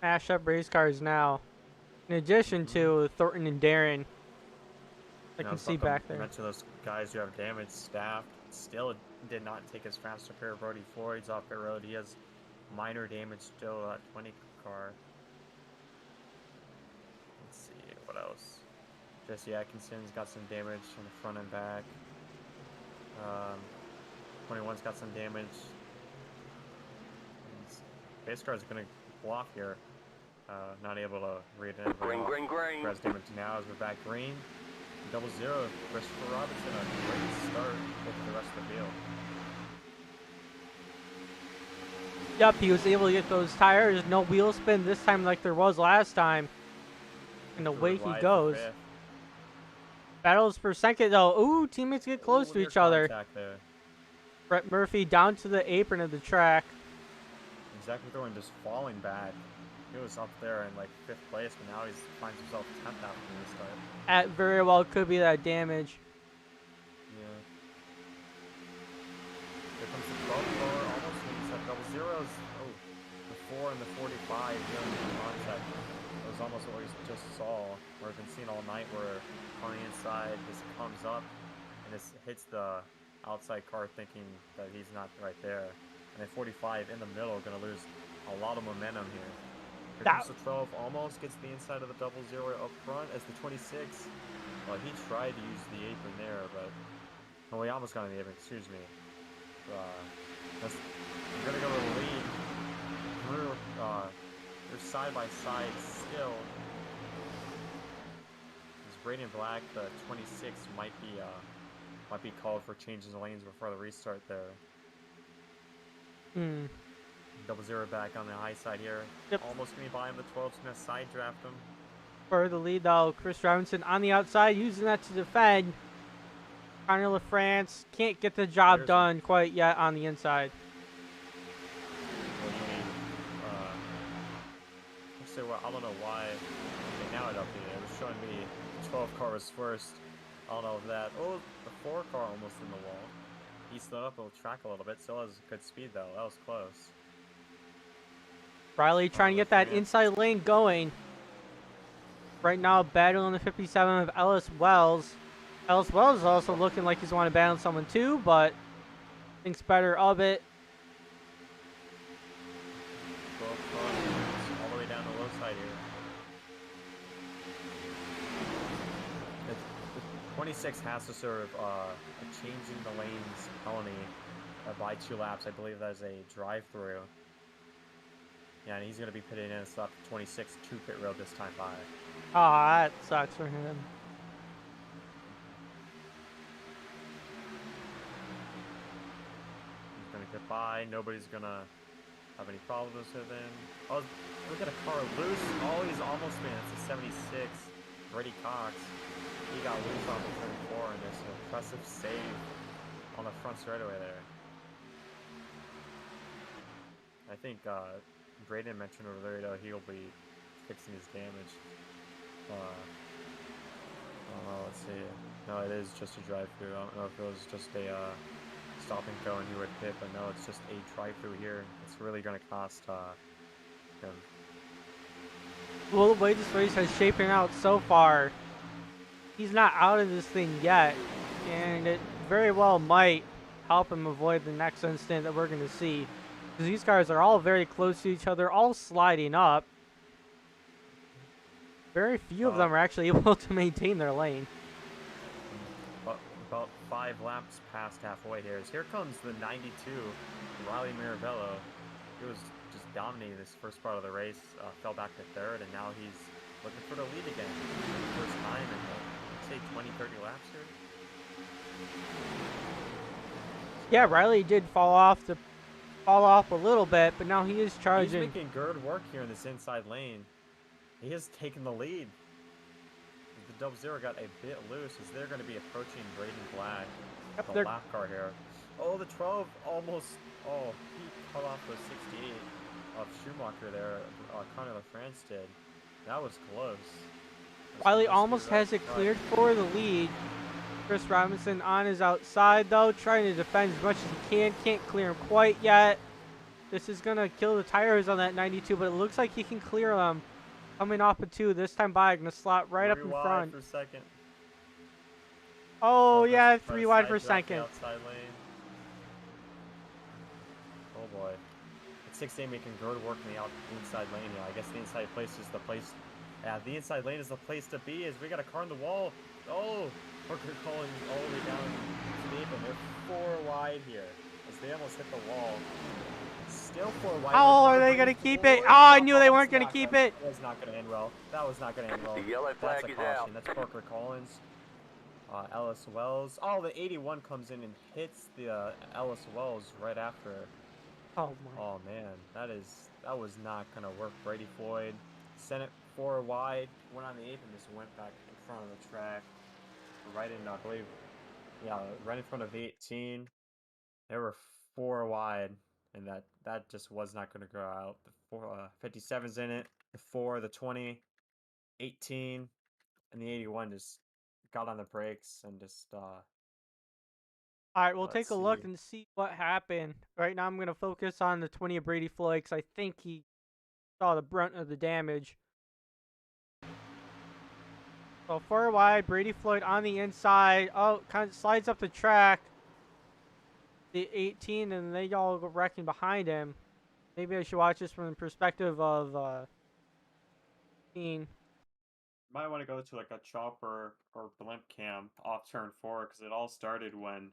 mashup race cars now. In addition to Thornton and Darren. I can see back there. I mentioned those guys who have damage. Staff still did not take his fast repair. Brody Floyd's off the road. He has minor damage still at 20 car. Let's see what else. Jesse Atkinson's got some damage on the front and back. 21's got some damage. Pace car's gonna pull off here. Not able to read it. Green. Press damage now as we're back green. 0-0. Christopher Robinson, a great start over the rest of the field. Yep, he was able to get those tires. No wheel spin this time like there was last time. And away he goes. Battles for second though. Ooh, teammates get close to each other. Brett Murphy down to the apron of the track. Exactly, throwing just falling back. He was up there in like 5th place, but now he finds himself 10th after the restart. That very well could be that damage. Yeah. Here comes the 12 car, almost leads at double zeros. Oh, the 4 and the 45 here in contact. That was almost what we just saw, or we've been seeing all night, where on the inside, this comes up and this hits the outside car thinking that he's not right there. And then 45 in the middle, going to lose a lot of momentum here. Here comes the 12, almost gets the inside of the double zero up front as the 26. Well, he tried to use the apron there, but... Oh, he almost got in the apron, excuse me. I'm going to go to the lead. They're side by side still. This Radiant Black, the 26, might be called for changing the lanes before the restart there. Double zero back on the high side here. Yep. Almost going to be by him. The 12's going to side draft him. For the lead, though, Chris Robinson on the outside, using that to defend. Connor LaFrance can't get the job done quite yet on the inside. Actually, well, I don't know why. Okay, now it updated. It was showing me the 12 car was first. I don't know if that. Oh, the 4 car almost in the wall. He slowed up the track a little bit. Still has good speed, though. That was close. Riley trying to get that inside lane going. Right now, battling the 57 of Ellis Wells. Ellis Wells is also looking like he's want to battle someone too, but thinks better of it. All the way down the low side here. The 26 has to serve changing the lanes penalty by 2 laps. I believe that is a drive-through. Yeah, and he's going to be pitting in slap 26 to pit road this time by. Ah, that sucks for him. He's going to get by. Nobody's going to have any problems with him. Oh, look at a car loose. Oh, he's almost been. It's a 76. Brady Cox. He got loose on the 34, and there's an impressive save on the front straightaway there. I think Braden mentioned over there, though, he'll be fixing his damage. Let's see. No, it is just a drive-through. I don't know if it was just a stop and go and he would pit, but no, it's just a drive-through here. It's really going to cost him. Well, the way this race has shaping out so far, he's not out of this thing yet, and it very well might help him avoid the next incident that we're going to see. Because these cars are all very close to each other, all sliding up. Very few of them are actually able to maintain their lane. About 5 laps past halfway here. Here comes the 92, Riley Mirabella. He was just dominating this first part of the race, fell back to 3rd, and now he's looking for the lead again. First time in, say, 20, 30 laps here. Yeah, Riley did fall off a little bit, but now he is charging. He's making good work here in this inside lane. He has taken the lead. The double zero got a bit loose as they're going to be approaching Braden Black. Yep, the lap car here. Oh, the 12 almost. Oh, he cut off the 68 of Schumacher there. Connor LaFrance did. That was close. Riley almost has it cleared for the lead. Chris Robinson on his outside, though, trying to defend as much as he can. Can't clear him quite yet. This is going to kill the tires on that 92, but it looks like he can clear them. Coming off a 2, this time by going to slot right up in front. For second. Oh, yeah, 3 wide for second. Outside lane. Oh boy. It's 6A making good work in the inside lane here. I guess the inside place is the place. Yeah, the inside lane is the place to be as we got a car on the wall. Oh, Parker calling all the way down to the apron. They're 4 wide here as they almost hit the wall. Still 4 wide. Oh, are they going to keep it? Oh, I knew they weren't going to keep it. That was not going to end well. That was not going to end well. The yellow flag is out. That's Parker Collins. Ellis Wells. Oh, the 81 comes in and hits the Ellis Wells right after. Oh, my. Oh, man. That was not going to work. Brady Floyd sent it 4 wide. Went on the apron, just went back in front of the track. Right in, I believe, yeah, right in front of 18. There were 4 wide. And that just was not going to go out. The 57's in it. the 4, the 20, 18, and the 81 just got on the brakes and just All right, we'll let's take a look see. and see what happened. Right now, I'm going to focus on the 20 of Brady Floyd because I think he saw the brunt of the damage. So far wide, Brady Floyd on the inside. Oh, kind of slides up the track. The 18, and they all go wrecking behind him. Maybe I should watch this from the perspective of 18. Might want to go to like a chopper or blimp cam off turn 4 because it all started when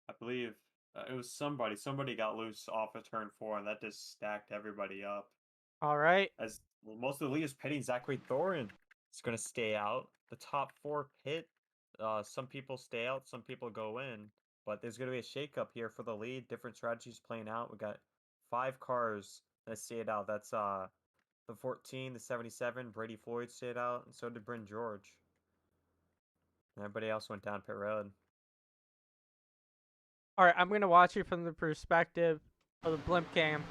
I believe it was somebody got loose off of turn 4 and that just stacked everybody up. All right. As most of the lead is pitting, Zachary Thorin is going to stay out. The top 4 pit. Some people stay out, some people go in. But there's going to be a shakeup here for the lead. Different strategies playing out. We got 5 cars that stayed out. That's the 14, the 77. Brady Floyd stayed out, and so did Bryn George. And everybody else went down pit road. All right, I'm going to watch it from the perspective of the blimp cam.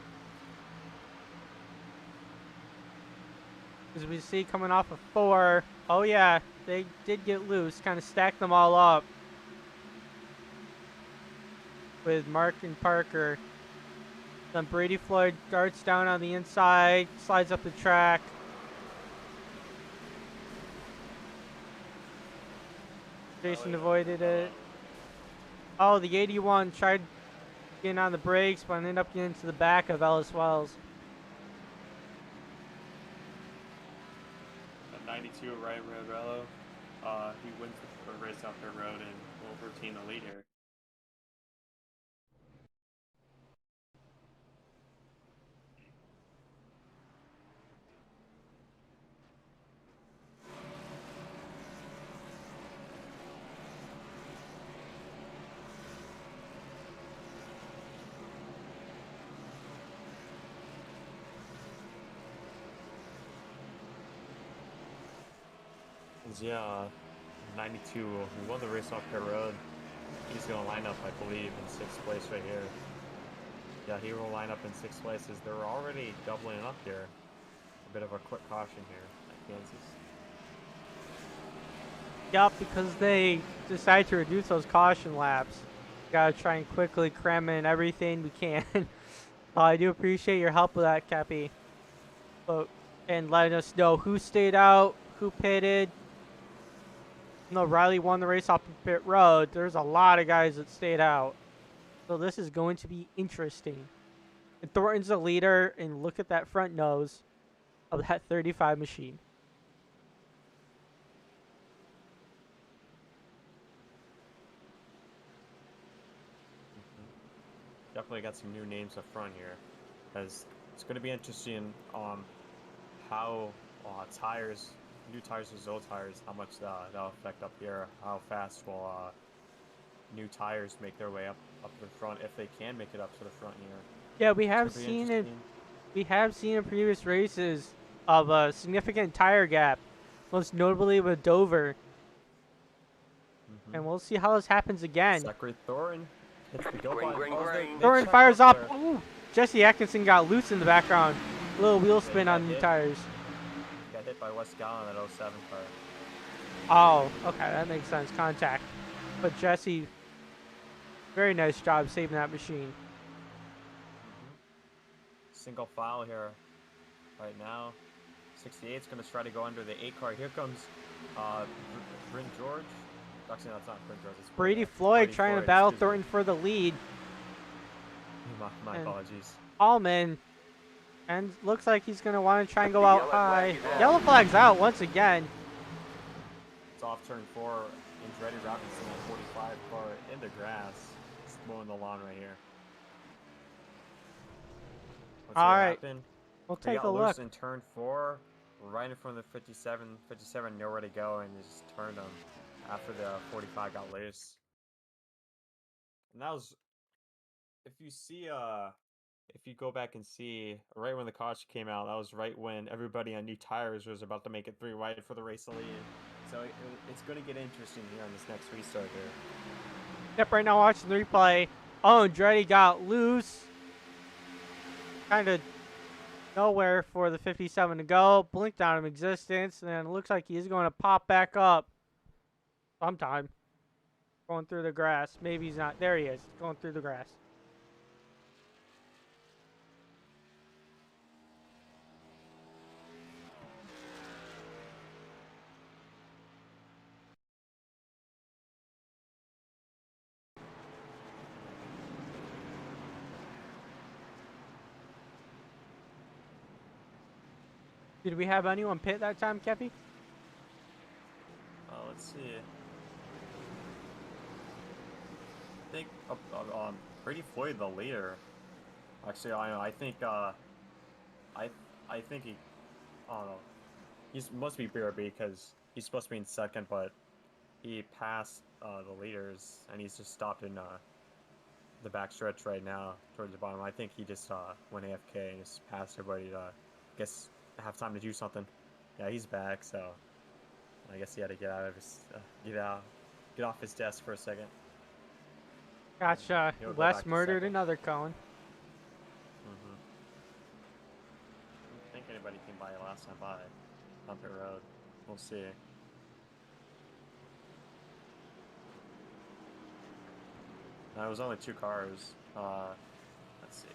As we see coming off of 4. Oh, yeah, they did get loose. Kind of stacked them all up. With Mark and Parker. Then Brady Floyd darts down on the inside, slides up the track. Jason avoided it. Oh, the 81 tried getting on the brakes, but ended up getting to the back of Ellis Wells. At 92, Ryan Mirabella, he wins the race off their road and will retain the lead here. Yeah, 92. We won the race off pit road. He's going to line up, I believe, in 6th place right here. Yeah, he will line up in 6th place as they're already doubling up here. A bit of a quick caution here at Kansas. Yup, because they decided to reduce those caution laps. Gotta try and quickly cram in everything we can. I do appreciate your help with that, Cappy. And letting us know who stayed out, who pitted. No, Riley won the race off of pit road. There's a lot of guys that stayed out. So this is going to be interesting. And Thornton's the leader, and look at that front nose of that 35 machine. Definitely got some new names up front here. As it's going to be interesting how tires, new tires or Zoe tires, how much that'll affect up here. How fast will new tires make their way up the front, if they can make it up to the front here. Yeah, we have seen in previous races of a significant tire gap, most notably with Dover. And we'll see how this happens again. Zachary Thorin hits the go Green, button. green, green. Thorin fires up. Ooh, Jesse Atkinson got loose in the background. A little wheel spin on new tires. Got hit by Wes Gallen at 07 car. Oh, okay, that makes sense. Contact. But Jesse, very nice job saving that machine. Single file here right now. 68 is going to try to go under the 8 car. Here comes Bryn George. Actually, no, it's not Bryn George. It's Brady Floyd trying to battle Thornton for the lead. My apologies. Allman, and looks like he's going to want to try and go out high. Yellow flag's out once again. It's off turn 4. Andretti Robinson at 45 car in the grass. Just mowing the lawn right here. All right, we'll take a look. In turn 4, right in front of the 57. 57 nowhere to go, and just turned them after the 45 got loose. And that was, if you go back and see, right when the caution came out, that was right when everybody on new tires was about to make it 3 wide for the race to lead. So it's going to get interesting here on this next restart here. Yep, right now watching the replay. Oh, Andretti got loose. Kind of nowhere for the 57 to go. Blinked out of existence, and then it looks like he's going to pop back up sometime. Going through the grass. Maybe he's not. There he is. Going through the grass. Did we have anyone pit that time, Kepi? Let's see. I think Brady Floyd the leader. Actually, I think I think he. I don't know. He's must be BRB because he's supposed to be in second, but he passed the leaders and he's just stopped in the back stretch right now towards the bottom. I think he just went AFK and just passed everybody to guess have time to do something. Yeah, he's back, so I guess he had to get out of his get off his desk for a second. Gotcha. He'll go Wes back to murdered second. another cone. I don't think anybody came by last time by on pit road. We'll see. It was only 2 cars. Let's see.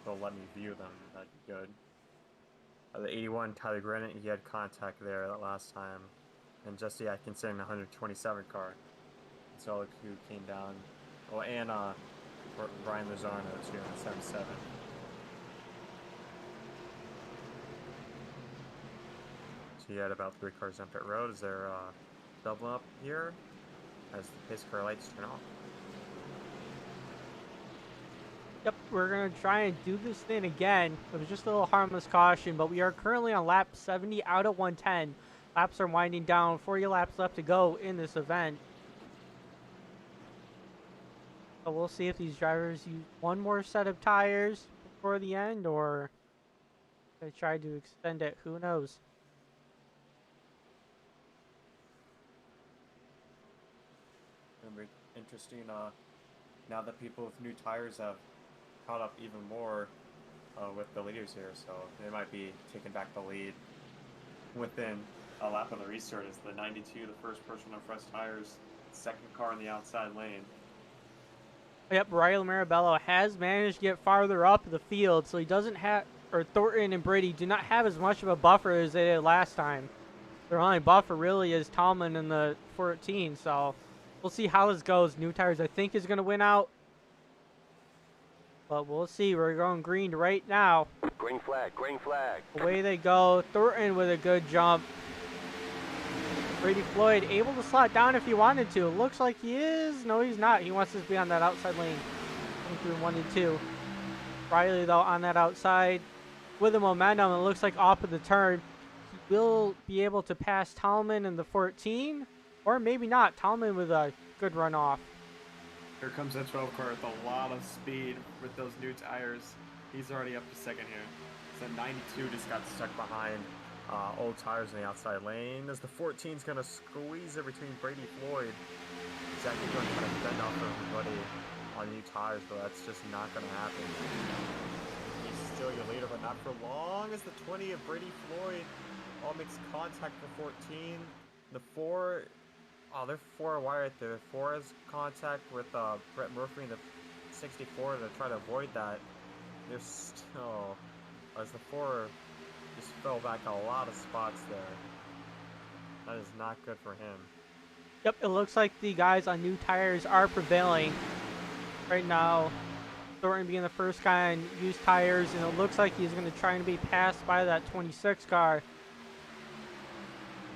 They'll let me view them. That'd be good. The 81 Tyler Grennan, he had contact there that last time. And Jesse Atkinson, 127 car. So who came down. Oh, and Brian Luzana too on 77. So he had about 3 cars on pit road. Is there double up here as the pace car lights turn off? Yep, we're going to try and do this thing again. It was just a little harmless caution, but we are currently on lap 70 out of 110. Laps are winding down, 40 laps left to go in this event. So we'll see if these drivers use one more set of tires before the end, or they try to extend it. Who knows? It'll be interesting now that people with new tires have caught up even more with the leaders here, so they might be taking back the lead within a lap of the restart. Is the 92 the first person on fresh tires, second car in the outside lane. Yep, Riley Mirabella has managed to get farther up the field, so he doesn't have, or Thornton and Brady do not have as much of a buffer as they did last time. Their only buffer really is Tallman in the 14, so we'll see how this goes. New tires, I think, is going to win out. But we'll see. We're going green right now. Green flag, green flag. Away they go. Thornton with a good jump. Brady Floyd able to slot down if he wanted to. Looks like he is. No, he's not. He wants to be on that outside lane. Coming through 1 and 2. Riley, though, on that outside with the momentum. It looks like off of the turn. He will be able to pass Tallman in the 14. Or maybe not. Tallman with a good run off. Here comes that 12 car with a lot of speed with those new tires. He's already up to second here. So 92 just got stuck behind old tires in the outside lane as the 14's going to squeeze it between Brady Floyd. He's actually going to try to fend off everybody on new tires, but that's just not going to happen. He's still your leader, but not for long as the 20 of Brady Floyd all makes contact with the 14. The 4... Oh, they're 4 wide right there. 4 has contact with Brett Murphy in the 64 to try to avoid that. They're still... As the 4 just fell back a lot of spots there. That is not good for him. Yep, it looks like the guys on new tires are prevailing right now. Thornton being the first guy on used tires, and it looks like he's going to try and be passed by that 26 car.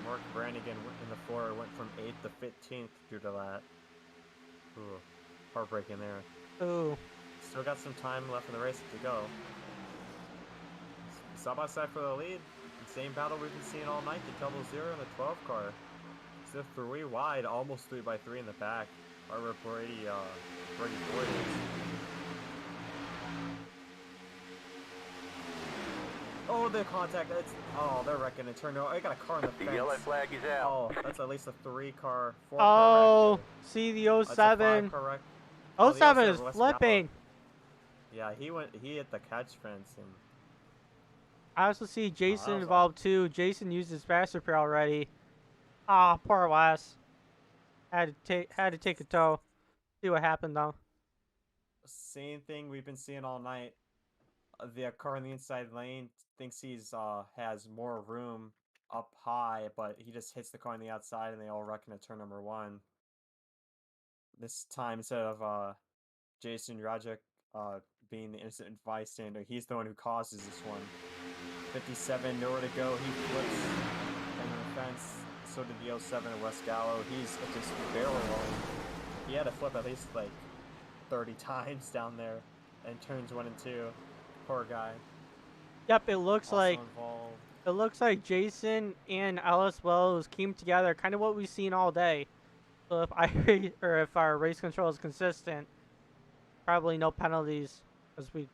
Mark Brannigan in the 4 went from 8th to 15th due to that. Ooh, heartbreaking there. Ooh. Still got some time left in the race to go. Side by side for the lead. The same battle we've been seeing all night. The 0-0 and the 12 car. Still 3 wide, almost 3 by 3 in the back. Or where Brady Floyd is. Oh, the contact. They're wrecking it. Turned over. I got a car in the fence. The yellow flag is out. Oh, that's at least a 4 car Oh, wreck. see the That's a 07. 5 car wreck. 07 is West flipping. Yeah, he hit the catch fence and I also see Jason was involved too. Jason used his fast repair already. Ah, poor Wes. Had to take a tow. See what happened though. Same thing we've been seeing all night. The car in the inside lane thinks he's has more room up high, but he just hits the car on the outside, and they all wreck into turn number 1. This time, instead of Jason Rajek being the innocent bystander, he's the one who causes this one. 57, nowhere to go. He flips over the fence. So did the 07 of West Gallo. He's just barrel rolling. He had to flip at least like 30 times down there, and turns 1 and 2. Poor guy. Yep, it looks Also like involved. Jason and Ellis Wells came together, kind of what we've seen all day. So if if our race control is consistent, probably no penalties, because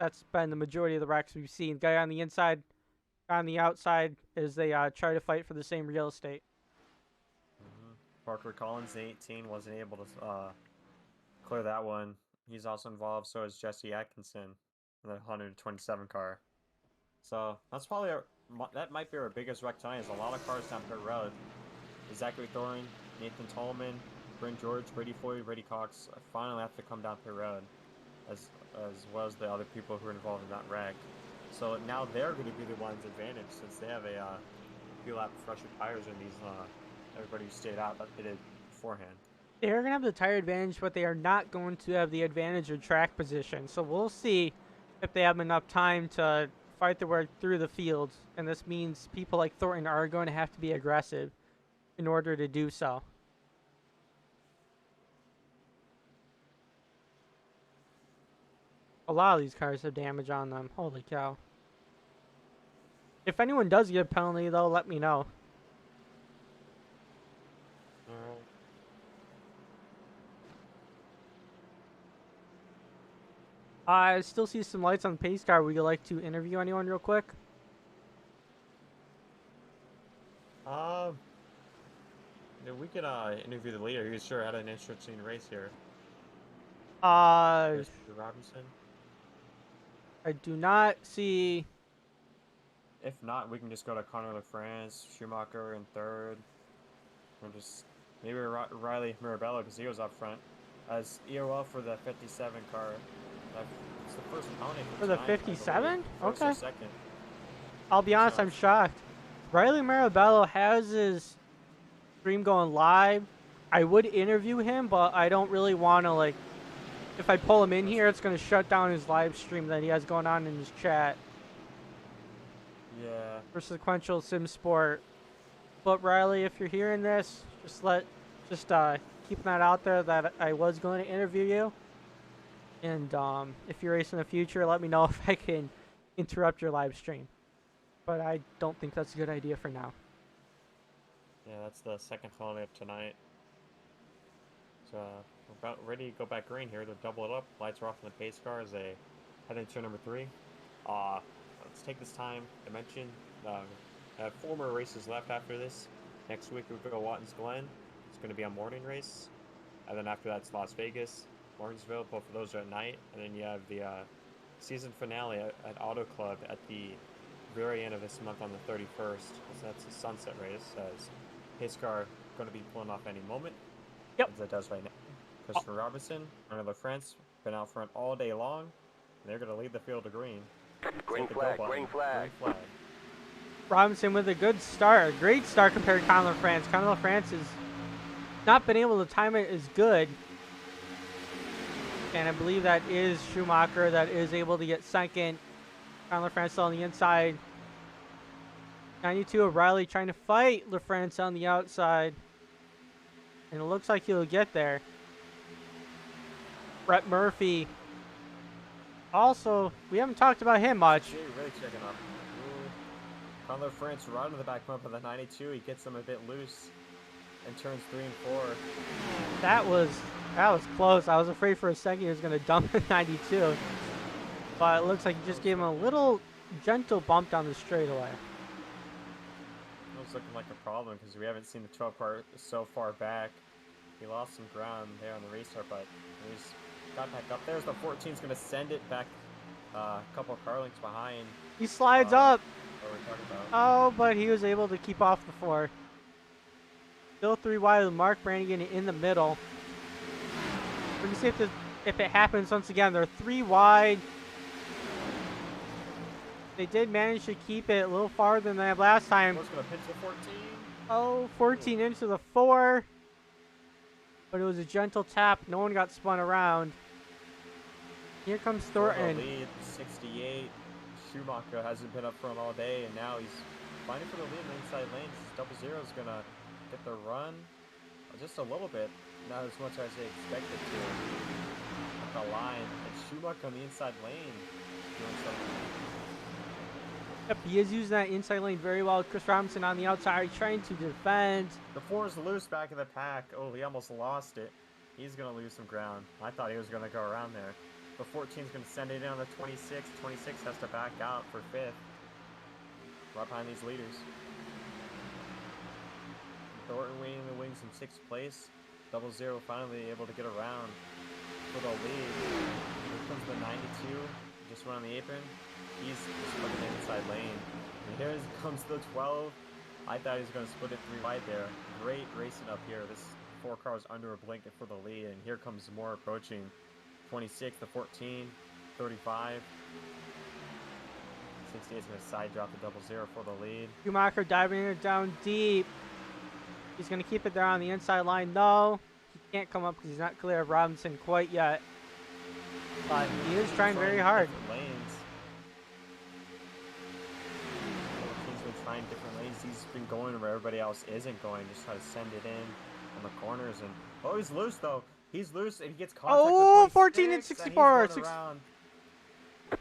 that's been the majority of the wrecks we've seen. Guy on the inside, guy on the outside, as they try to fight for the same real estate. Parker Collins, the 18, wasn't able to clear that one. He's also involved. So is Jesse Atkinson in the 127 car. So that's probably that might be our biggest wreck tonight. Is a lot of cars down pit road. Zachary Thorne, Nathan Tolman, Brent George, Brady Floyd, Brady Cox finally have to come down pit road, as well as the other people who are involved in that wreck. So now they're going to be the ones advantaged, since they have a few lap fresher tires than these everybody who stayed out that they did beforehand. They're going to have the tire advantage, but they are not going to have the advantage of track position. So we'll see if they have enough time to fight their way through the field. And this means people like Thornton are going to have to be aggressive in order to do so. A lot of these cars have damage on them. Holy cow. If anyone does get a penalty, though, let me know. I still see some lights on the pace car. Would you like to interview anyone real quick? Yeah, we could interview the leader. He sure had an interesting race here. Mr. Robinson. I do not see. If not, we can just go to Connor LaFrance, Schumacher in third. Or just maybe Riley Mirabella, because he was up front. As EOL for the 57 car. It's the first penalty For the 57? First Okay. or second. I'll be honest, I'm shocked. Riley Mirabella has his stream going live. I would interview him, but I don't really want to, like, if I pull him in here, it's going to shut down his live stream that he has going on in his chat. Yeah. For Sequential Sim Sport. But Riley, if you're hearing this, just keep that out there that I was going to interview you. And if you're racing in the future, let me know if I can interrupt your live stream. But I don't think that's a good idea for now. Yeah, that's the second penalty of tonight. So we're about ready to go back green here to double it up. Lights are off in the pace car as they head into turn number 3. Let's take this time to mention have 4 more races left after this. Next week we go Watkins Glen. It's going to be a morning race, and then after that it's Las Vegas, Martinsville. Both of those are at night, and then you have the season finale at Auto Club at the very end of this month on the 31st. So that's a sunset race. As pace car going to be pulling off any moment. Yep. As it does right now. Christopher Robinson, Arnold LaFrance, been out front all day long, and they're going to lead the field to green. Green flag, green flag. Green flag. Robinson with a good start, a great start compared to Conor France. Conor France has not been able to time it as good. And I believe that is Schumacher that is able to get second. Conor France on the inside. 92 of Riley trying to fight LaFrance on the outside. And it looks like he'll get there. Brett Murphy. Also, we haven't talked about him much. Really checking up. Conor France right on the back bump of the 92. He gets them a bit loose and turns 3 and 4. That was close. I was afraid for a second he was going to dump the 92. But it looks like he just gave him a little gentle bump down the straightaway. It was looking like a problem because we haven't seen the 12 car so far back. He lost some ground there on the restart, but he's got back up. There's the 14's going to send it back A couple car lengths behind. He slides up. What we're talking about. Oh, but he was able to keep off the 4. Still 3 wide with Mark Brannigan in the middle. We're going to see if it happens once again. They're 3 wide. They did manage to keep it a little farther than that last time. What's going to pitch the 14? Oh, 14 into the 4. But it was a gentle tap. No one got spun around. Here comes Thornton. Lead, 68. Schumacher hasn't been up front all day, and now he's fighting for the lead in the inside lane. Double Zero is going to get the run just a little bit. Not as much as they expected to. At the line. And Schumacher on the inside lane doing something. Yep, he is using that inside lane very well. Chris Robinson on the outside trying to defend. The 4 is loose back in the pack. Oh, he almost lost it. He's going to lose some ground. I thought he was going to go around there. The 14 is going to send it in on the 26. 26 has to back out for 5th. Right behind these leaders. Thornton waiting in the wings in 6th place. Double Zero finally able to get around for the lead. Here comes the 92. Just went on the apron. He's splitting the inside lane. And here comes the 12. I thought he was going to split it 3 wide there. Great racing up here. This 4 cars under a blanket for the lead. And here comes more approaching. 26, the 14, 35. 68 is going to side drop the Double Zero for the lead. Schumacher diving it down deep. He's going to keep it there on the inside line. No, he can't come up because he's not clear of Robinson quite yet. But he is trying very hard. Lanes. He's been trying different lanes. He's been going where everybody else isn't going. Just try to send it in on the corners. And oh, he's loose though. He's loose and he gets contact. Oh, with 14 and 64.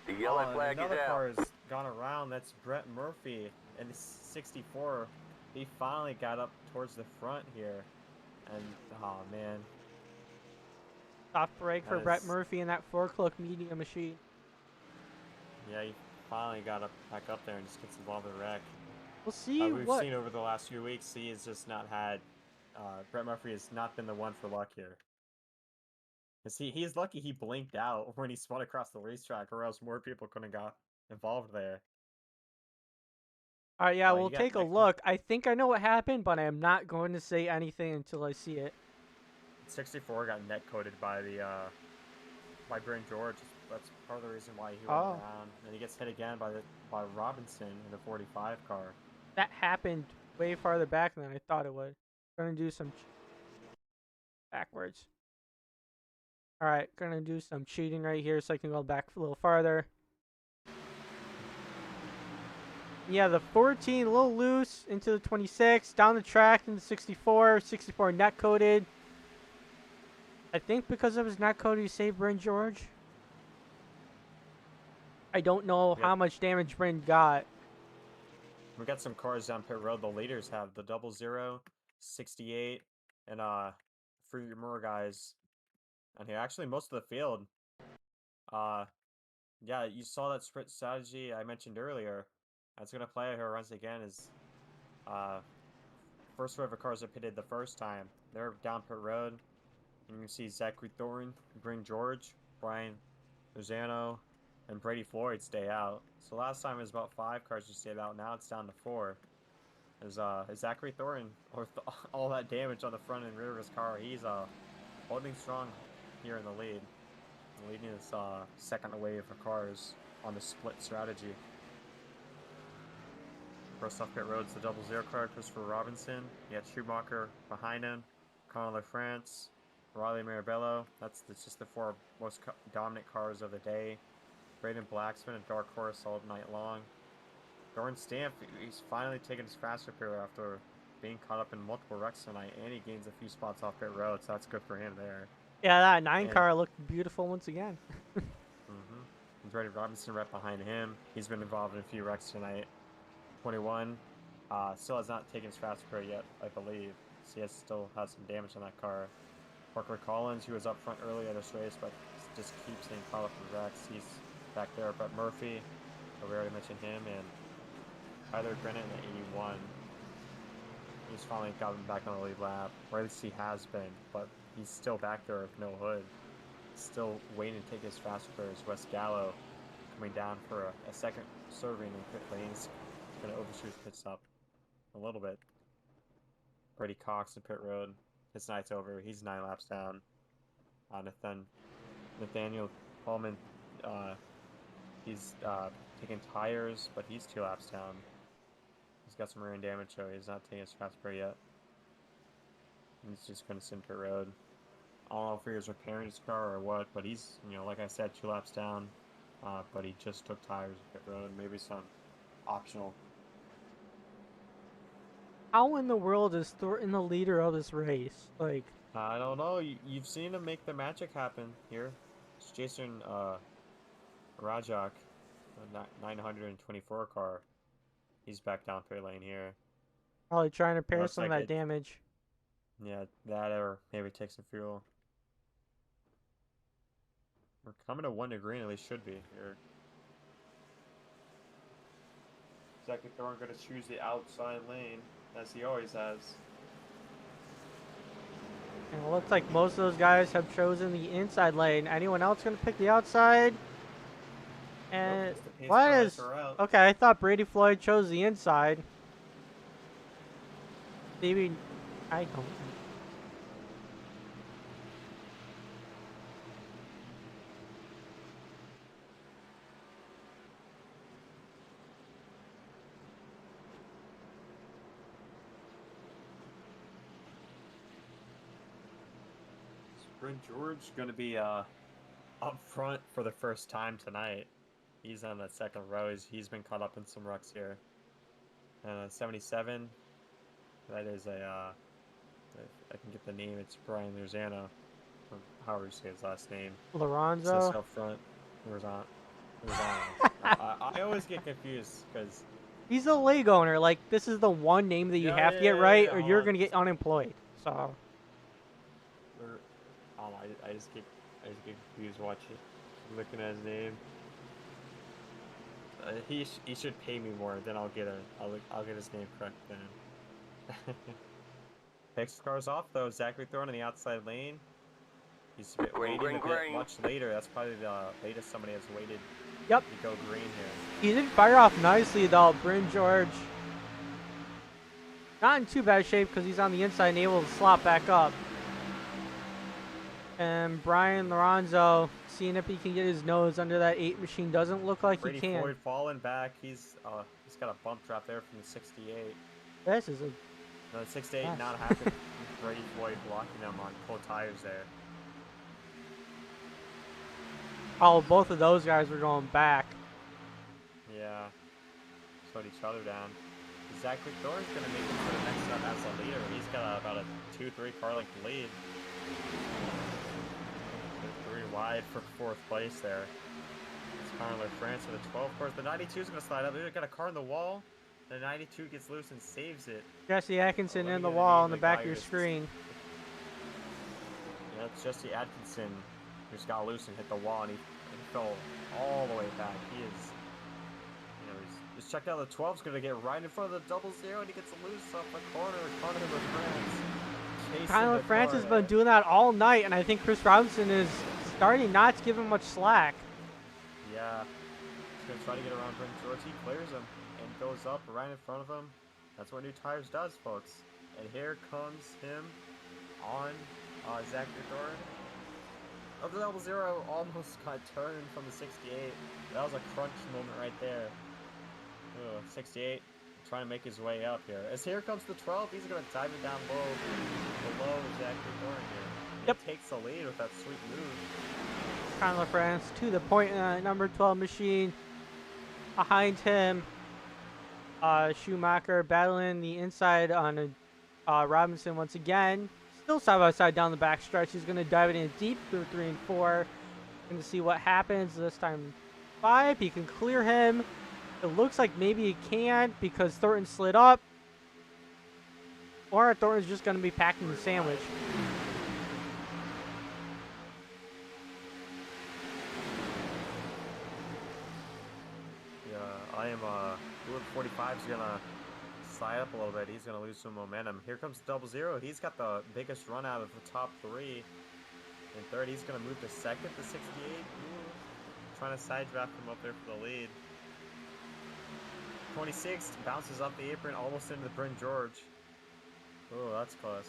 The yellow flag is another out. car has gone around. That's Brett Murphy and 64. He finally got up towards the front here. And oh man. Soft break for Brett Murphy in that 4-cloak medium machine. Yeah, he finally got back up there and just gets involved in the wreck. We'll see We've seen over the last few weeks, he has just not had. Brett Murphy has not been the one for luck here. He's lucky he blinked out when he spun across the racetrack, or else more people couldn't have got involved there. All right, yeah, we'll take a look. I think I know what happened, but I am not going to say anything until I see it. 64 got net coded by Bryn George. That's part of the reason why he went around. And he gets hit again by Robinson in a 45 car. That happened way farther back than I thought it would. Gonna do some backwards. All right, gonna do some cheating right here so I can go back a little farther. Yeah, the 14 a little loose into the 26, down the track into 64, 64 net coded. I think because of his net code, he saved Bryn George. I don't know how much damage Bryn got. We got some cars down pit road. The leaders have the Double Zero, 68, and three more guys. And here, actually, most of the field. Yeah, you saw that sprint strategy I mentioned earlier. That's gonna play here once again. Is first wave of cars that pitted the first time. They're down pit road. And you can see Zachary Thorne, Bryn George, Brian Luzana, and Brady Floyd stay out. So last time it was about 5 cars who stayed out. Now it's down to 4. Is Zachary Thorne, with all that damage on the front and rear of his car, he's holding strong here in the lead, leading this second wave of cars on the split strategy. First off pit road's the Double Zero car, Christopher Robinson. You got Schumacher behind him, Colin LaFrance, Riley Mirabella. That's just the 4 most dominant cars of the day. Braden Blacksman and Dark Horse all night long. Dorn Stamp, he's finally taken his fast repair after being caught up in multiple wrecks tonight, and he gains a few spots off pit road, so that's good for him there. Yeah, that 9 car looked beautiful once again. And Brady Robinson right behind him. He's been involved in a few wrecks tonight. 21 still has not taken his fast repair yet, I believe. So he still has some damage on that car. Parker Collins, who was up front early at this race, but just keeps getting caught up in wrecks. He's back there. Brett Murphy, we already mentioned him, and Tyler Grennan at 81. He's finally gotten back on the lead lap, or at least he has been, but he's still back there with no hood. Still waiting to take his fast repairs. Wes Gallo coming down for a second serving in pit lanes. He's going to overshoot his pit stop a little bit. Brady Cox in pit road. His night's over. He's 9 laps down. Nathaniel Pullman, he's taking tires, but he's 2 laps down. He's got some rear end damage, so he's not taking his fast spray yet. He's just going to sit in pit road. I don't know if he was repairing his car or what, but he's, like I said, 2 laps down. But he just took tires in pit road. Maybe some optional. How in the world is Thornton the leader of this race? Like, I don't know. You've seen him make the magic happen here. It's Jason Rajak, a 924 car. He's back down pit lane here. probably trying to repair Looks some like of that it- damage. Yeah, that or maybe take some fuel. We're coming to 1 to green, at least should be here. Zachary Thorne going to choose the outside lane, as he always has. And it looks like most of those guys have chosen the inside lane. Anyone else going to pick the outside? And Nope, it's the pace what car is... are out. Okay, I thought Brady Floyd chose the inside. Maybe... I don't know. Brent George going to be up front for the first time tonight. He's on that second row. He's been caught up in some rucks here. And 77, that is a, if I can get the name, it's Brian Luzana, or however you say his last name. Says Lorenzo? up front. Luzana. I always get confused because He's a league owner. Like, this is the one name that you have to get right, or you're going to get unemployed. So... I just get confused watching, looking at his name. He should pay me more, then I'll get his name correct then. Picks cars off though. Zachary Thorne in the outside lane. He's waiting a bit much later. That's probably the latest somebody has waited. Yep. To go green here. He did fire off nicely though. Bryn George. Not in too bad shape because he's on the inside and able to slot back up. And Brian Lorenzo, seeing if he can get his nose under that 8 machine, doesn't look like Brady he can. Floyd falling back. He's got a bump drop there from the 68. This is a... No, the 68 Yes. not happen. Brady Floyd blocking them on full tires there. Oh, both of those guys were going back. Yeah. Slowed each other down. Zachary Thorne's going to make it for the next step as a leader. He's got about a 2-3 car length lead. 3 wide for 4th place there. It's Conor France with a 12 course. The 92 is going to slide up. They've got a car in the wall. The 92 gets loose and saves it. Jesse Atkinson let in me the get a wall name on the of the back guy of your who's- screen. Yeah, it's Jesse Atkinson who's got loose and hit the wall, and he fell all the way back. He is, he's checked out. The 12's going to get right in front of the 00, and he gets loose off the corner. Conor France. Kyler France has been doing that all night, and I think Chris Robinson is starting not to give him much slack. Yeah. He's going to try to get around Brent George. He clears him and goes up right in front of him. That's what new tires does, folks. And here comes him on Zachary Thorne. Oh, the 00 almost got turned from the 68. That was a crunch moment right there. 68 trying to make his way up here. As here comes the 12, he's going to dive it down below Zachary Thorne here. Yep. He takes the lead with that sweet move. Kyler France to the point in that number 12 machine. Behind him, Schumacher battling the inside on Robinson once again. Still side by side down the back stretch. He's going to dive it in deep through 3 and 4. Going to see what happens this time. 5, he can clear him. It looks like maybe he can't because Thornton slid up. Or Thornton's just going to be packing the sandwich. Yeah, I am, 45 is gonna slide up a little bit. He's gonna lose some momentum. Here comes 00. He's got the biggest run out of the top 3. In 3rd, he's gonna move to 2nd to 68. Ooh. trying to side draft him up there for the lead. 26 bounces off the apron, almost into the Bryn George. Oh, that's close.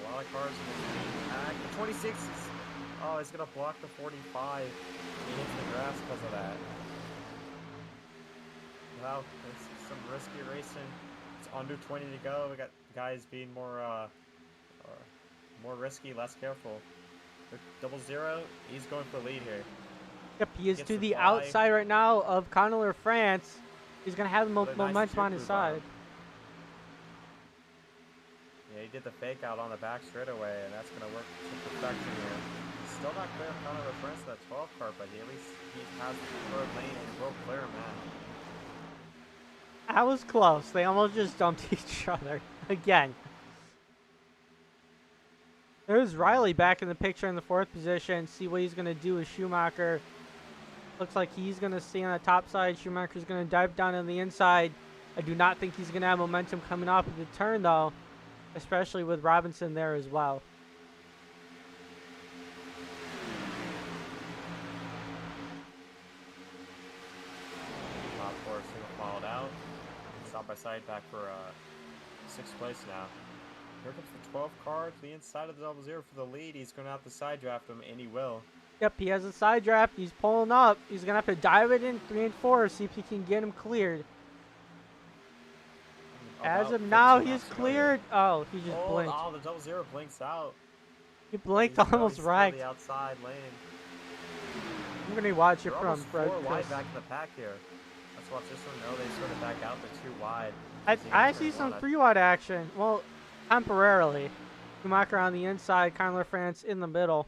A lot of cars in this main pack. The 26 is... Oh, he's going to block the 45. He hits the grass because of that. Well, it's some risky racing. It's under 20 to go. We got guys being more risky, less careful. 00, he's going for the lead here. Yep, he is Gets to the the fly. outside right now of Connor France. He's going to have the What a nice momentum on his juke by him. side. Yeah, he did the fake out on the back straightaway, and that's going to work to perfection here. He's still not clear of Connor France in that 12 car, but at least he has the third lane and will clear him out. That was close. They almost just dumped each other again. There's Riley back in the picture in the 4th position. See what he's going to do with Schumacher. Looks like he's going to stay on the top side. Schumacher's going to dive down on the inside. I do not think he's going to have momentum coming off of the turn, though, especially with Robinson there as well. Top 4 single followed out. Side by side back for 6th place now. Here comes the 12 car to the inside of the 00 for the lead. He's going to have to side draft him, and he will. Yep, he has a side draft. He's pulling up. He's going to have to dive it in 3 and 4, see if he can get him cleared. As About of now, 15 he's laps to go cleared. here. Oh, he just Oh, blinked. oh, the 00 blinks out. He blinked He's almost still right. the outside lane. I'm going to watch it They're from almost Fred. 4 wide back in the pack here. Let's watch this one. No, they sort of back out. They're 2 wide. I see some 3-wide action. Well, temporarily. Schumacher on the inside, Connor France in the middle.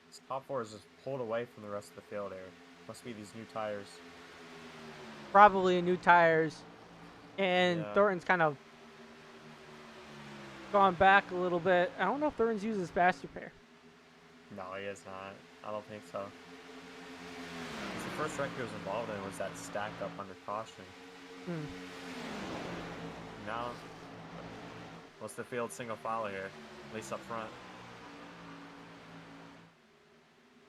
This top 4 is just pulled away from the rest of the field here. Must be these new tires. Probably new tires. And Yeah. Thornton's kind of gone back a little bit. I don't know if Thornton's uses fast repair. No, he is not. I don't think so. 'Cause the first wreck he was involved in was that stack up under caution. Now, what's the field single file here? At least up front.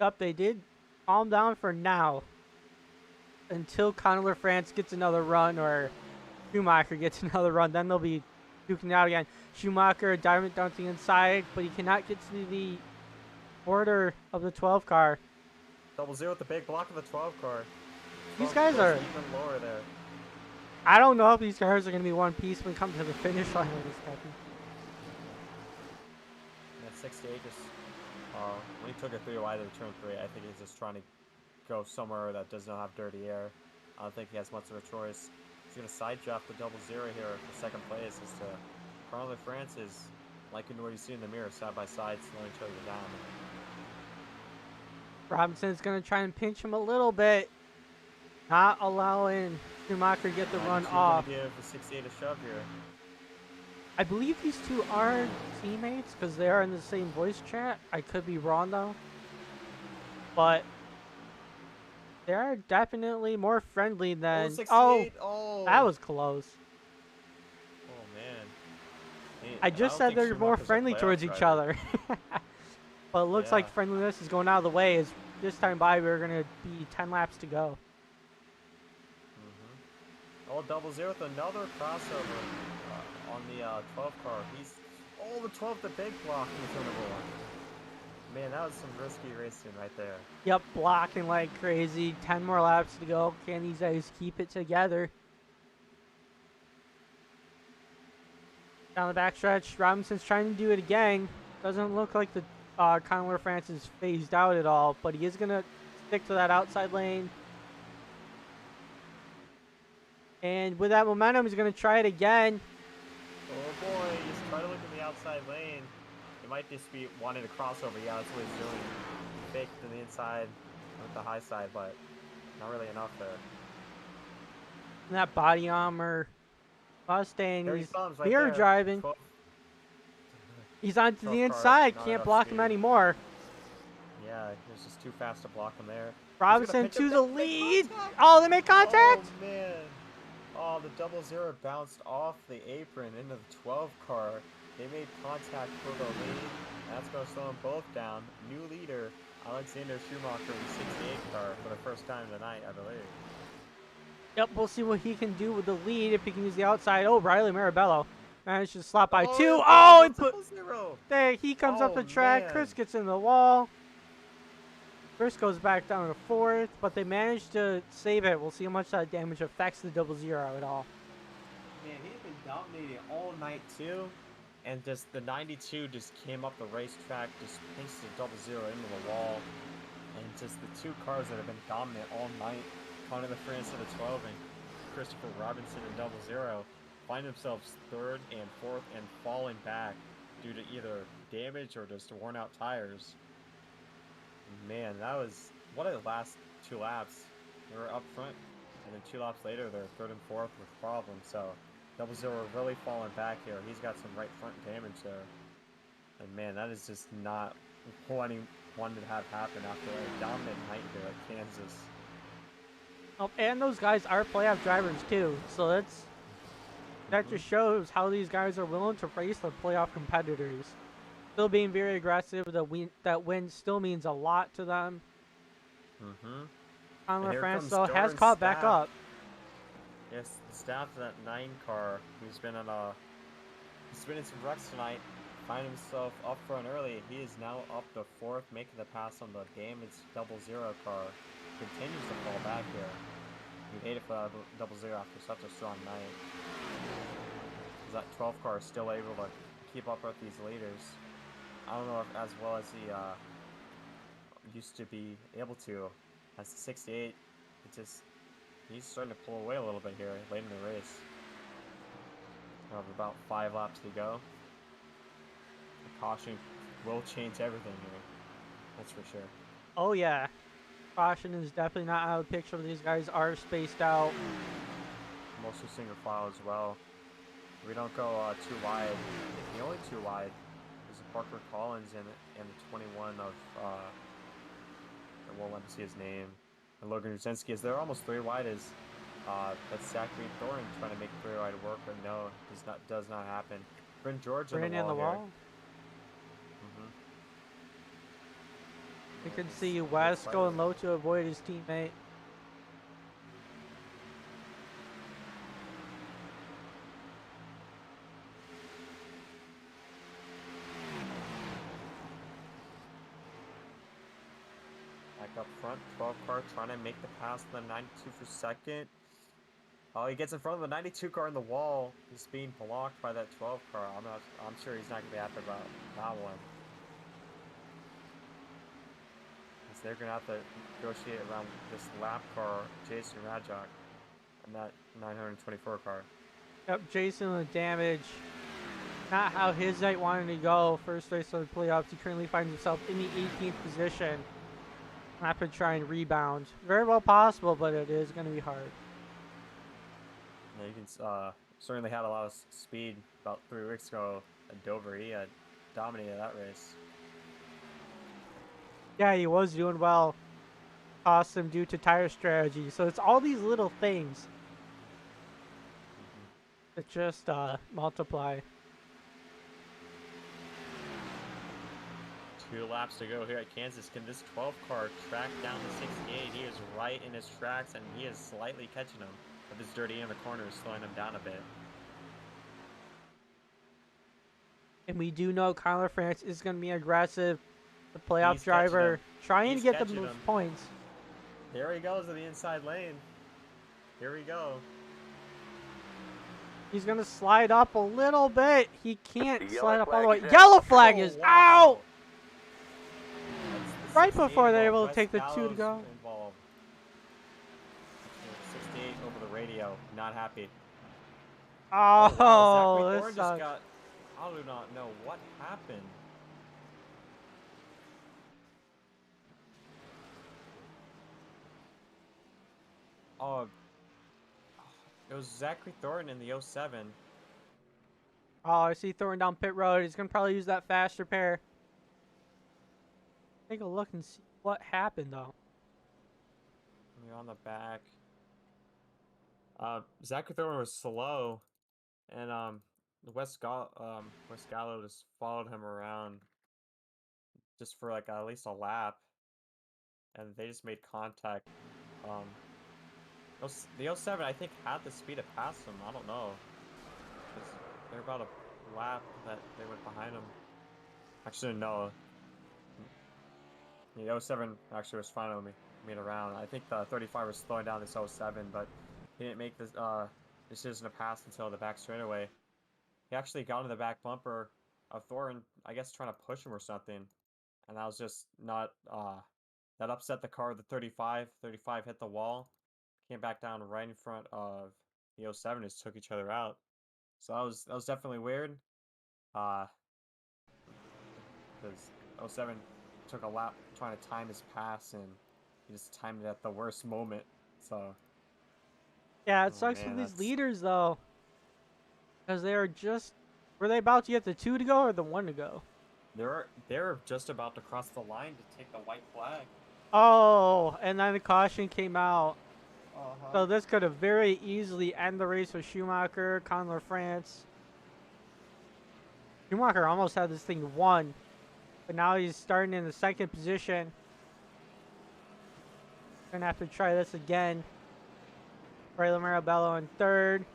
Up, they did calm down for now. Until Connor France gets another run or Schumacher gets another run, then they'll be duking it out again. Schumacher diving down to the inside, but he cannot get to the border of the 12 car. 00 with the big block of the 12 car. These 12 guys cars are... even lower there. I don't know if these cars are going to be one piece when it comes to the finish line of this happen. That 68 just... when he took a 3 wide in turn 3, I think he's just trying to go somewhere that does not have dirty air. I don't think he has much of a choice. He's going to side draft the 00 here for 2nd place as to Carlo France is liking what you see in the mirror, side by side, slowing each other down. Robinson's going to try and pinch him a little bit. Not allowing Schumacher to get the run off. Give the 68 a shove here. I believe these two are teammates because they are in the same voice chat. I could be wrong though. But they are definitely more friendly than... 68. That was close. Oh, man. I just said they're more friendly towards each other. But it looks like friendliness is going out of the way as this time by we're going to be 10 laps to go. Oh, 00 with another crossover on the 12 car. The 12 the big block in the turn number 1. Man, that was some risky racing right there. Yep, blocking like crazy. 10 more laps to go. Can these guys keep it together? Down the backstretch, Robinson's trying to do it again. Doesn't look like the Connor France is phased out at all, but he is going to stick to that outside lane. And with that momentum, he's going to try it again. Oh boy, he's trying to look in the outside lane. It might just be wanting to crossover. Yeah, that's what he's doing. Fake to the inside with the high side, but not really enough there. And that body armor Mustang, There he's comes right mirror there. driving. 12 He's onto the 12 car, inside. not Can't enough block him speed. anymore. Yeah, it's just too fast to block him there. Robinson He's gonna to pinch the him. lead. Oh, they made contact. Oh, man. Oh, the 00 bounced off the apron into the 12 car. They made contact for the lead. That's going to slow them both down. New leader Alexander Schumacher in the 68 car for the first time tonight, I believe. Yep, we'll see what he can do with the lead if he can use the outside. Oh, Riley Mirabella managed to slap by two. Oh, he put there. He comes up the track. Chris gets in the wall. Chris goes back down to fourth, but they managed to save it. We'll see how much that damage affects the 0-0 at all. Man, he's been dominating all night too, and just the 92 just came up the racetrack, just pasted the 0-0 into the wall, and just the two cars that have been dominant all night, Connor the France of the 12 and Christopher Robinson in 0-0, find themselves third and fourth and falling back due to either damage or just worn out tires. Man, that was what a last 2 laps. They were up front, and then 2 laps later they're third and fourth with problems. So 0-0 really falling back here. He's got some right front damage there, and man, that is just not what he wanted to have happen after a dominant night here at Kansas. Oh, and those guys are playoff drivers too, so that just shows how these guys are willing to race the playoff competitors. Still being very aggressive. That win still means a lot to them. Conor France though has caught back up. Yes, the staff of that 9 car, who's been on he's been in some wrecks tonight, find himself up front early. He is now up to 4th, making the pass on the damaged 0-0 car. Continues to fall back here. He made it for that 0-0 after such a strong night. That 12 car is still able to keep up with these leaders. I don't know if as well as he used to be able to. As the 68, he's starting to pull away a little bit here late in the race. We have about 5 laps to go. The caution will change everything here. That's for sure. Oh yeah, caution is definitely not out of the picture. These guys are spaced out. Mostly single file as well. We don't go too wide. The only 2 wide is Parker Collins and the 21 of I won't let me see his name. And Logan Ruzinski, as they're almost 3 wide. Is that's Zachary Thorin trying to make 3 wide work, but no, does not happen. Bryn George on the wall. You can see West going low to avoid his teammate. Up front, 12 car trying to make the pass to the 92 for second. Oh, he gets in front of the 92 car in the wall. He's being blocked by that 12 car. I'm sure he's not gonna be happy about that one. Because they're gonna have to negotiate around this lap car, Jason Rajak, and that 924 car. Yep, Jason with damage. Not how his night wanted to go. First race of the playoffs, he currently finds himself in the 18th position. Have to try and rebound. Very well possible, but it is going to be hard. Yeah, you can certainly had a lot of speed about 3 weeks ago at Dover. He had dominated that race. Yeah, he was doing well. Cost him due to tire strategy. So it's all these little things that just multiply. 2 laps to go here at Kansas. Can this 12 car track down the 68? He is right in his tracks, and he is slightly catching him. But this dirty in the corner is slowing him down a bit. And we do know Conor France is going to be aggressive. The playoff driver trying to get the most points. Here he goes to the inside lane. Here we go. He's going to slide up a little bit. He can't slide up all the way. Yellow flag is out! Right before they're able to take the 2 to go. 68 over the radio. Not happy. Oh, this sucks. I do not know what happened. Oh, it was Zachary Thornton in the 07. Oh, I see Thornton down pit road. He's going to probably use that fast repair. Take a look and see what happened, though. We're on the back. Zachary Thornton was slow, and West Gallo just followed him around just for like at least a lap. and they just made contact. The 07, I think, had the speed to pass them. I don't know. They're about a lap that they went behind them. Actually, no. The 07 actually was fine with me around. I think the 35 was slowing down this 07, but he didn't make this decision to pass until the back straightaway. He actually got in the back bumper of Thorin, I guess trying to push him or something. And that was just not, that upset the car of the 35. 35 hit the wall, came back down right in front of the 07, just took each other out. So that was definitely weird. Because 07 took a lap trying to time his pass, and he just timed it at the worst moment. So Yeah, it oh, sucks for man, these that's leaders though, because they are just. Were they about to get the 2 to go or the 1 to go? they're just about to cross the line to take the white flag. Oh, and then the caution came out. Uh-huh. So this could have very easily ended the race with Schumacher, Conor France. Schumacher almost had this thing won, but now he's starting in the 2nd position. Gonna have to try this again. Ray Mirabella in 3rd.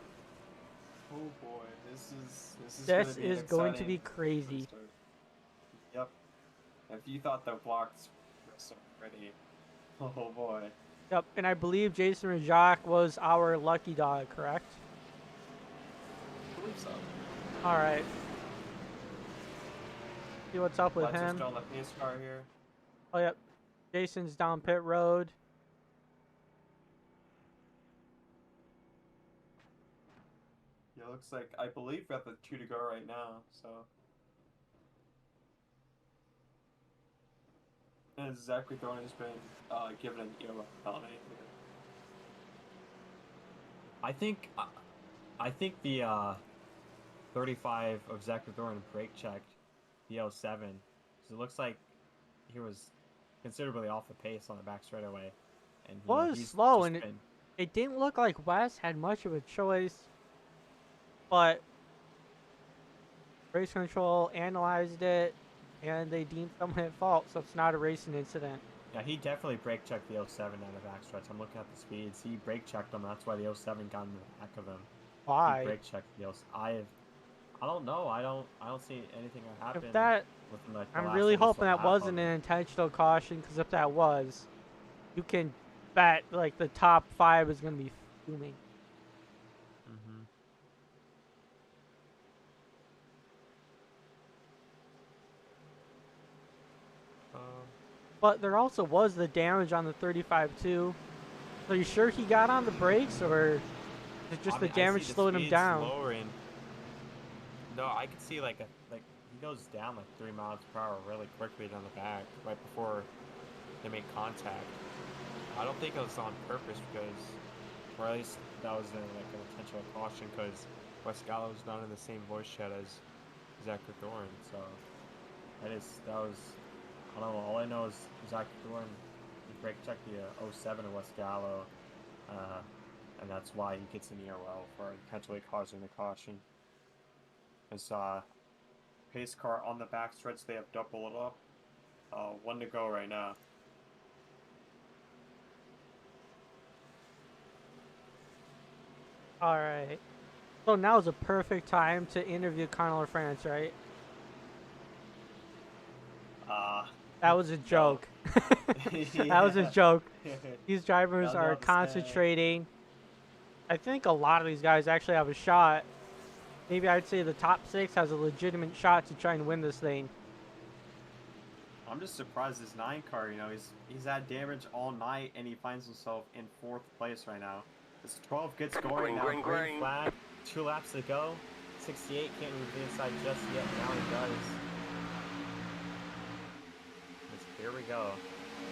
Oh boy, this This going to be crazy. Yep. If you thought the blocks were so pretty, oh boy. Yep, and I believe Jason Rajak was our lucky dog, correct? I believe so. All right. See what's up with Let's him. just on the pace car here. Oh, yep. Jason's down pit road. Yeah, looks like I believe we have the 2 to go right now. So. And Zachary Thorne has been given an ERA penalty. I think the 35 of Zachary Thorne brake checked the 07. So it looks like he was considerably off the pace on the back straightaway. And It was he's slow, just and been, it didn't look like Wes had much of a choice. But race control analyzed it, and they deemed someone at fault, so it's not a racing incident. yeah, he definitely brake checked the 07 down the back stretch. I'm looking at the speeds. He brake checked him. That's why the 07 got in the back of him. Why? He brake checked the 07. I don't know. I don't see anything that happened. If that, within the I'm last really at least hoping a that lap wasn't of an it. intentional caution, because if that was, you can bet like the top 5 is going to be fuming. Mm-hmm. But there also was the damage on the 35 too. Are you sure he got on the brakes, or is it just the damage slowing him down? Lowering. No, I could see like he goes down like 3 miles per hour really quickly down the back right before they make contact. I don't think it was on purpose because, or at least that was like an intentional caution because Wes Gallo's not in the same voice chat as Zachary Thorne. So that was. I don't know. All I know is Zach Thorne, he brake checked the 07 of West Gallo, and that's why he gets an ERL for potentially causing the caution. It's pace car on the back stretch. They have double it up. 1 to go right now. All right. So now is a perfect time to interview Conor France, right? That was a joke. That was a joke. These drivers are concentrating. I think a lot of these guys actually have a shot. Maybe I'd say the top 6 has a legitimate shot to try and win this thing. I'm just surprised this 9 car, he's had damage all night and he finds himself in 4th place right now. This 12 gets going now. Green flag. 2 laps to go. 68 can't move the inside just yet. Now he does. Here we go.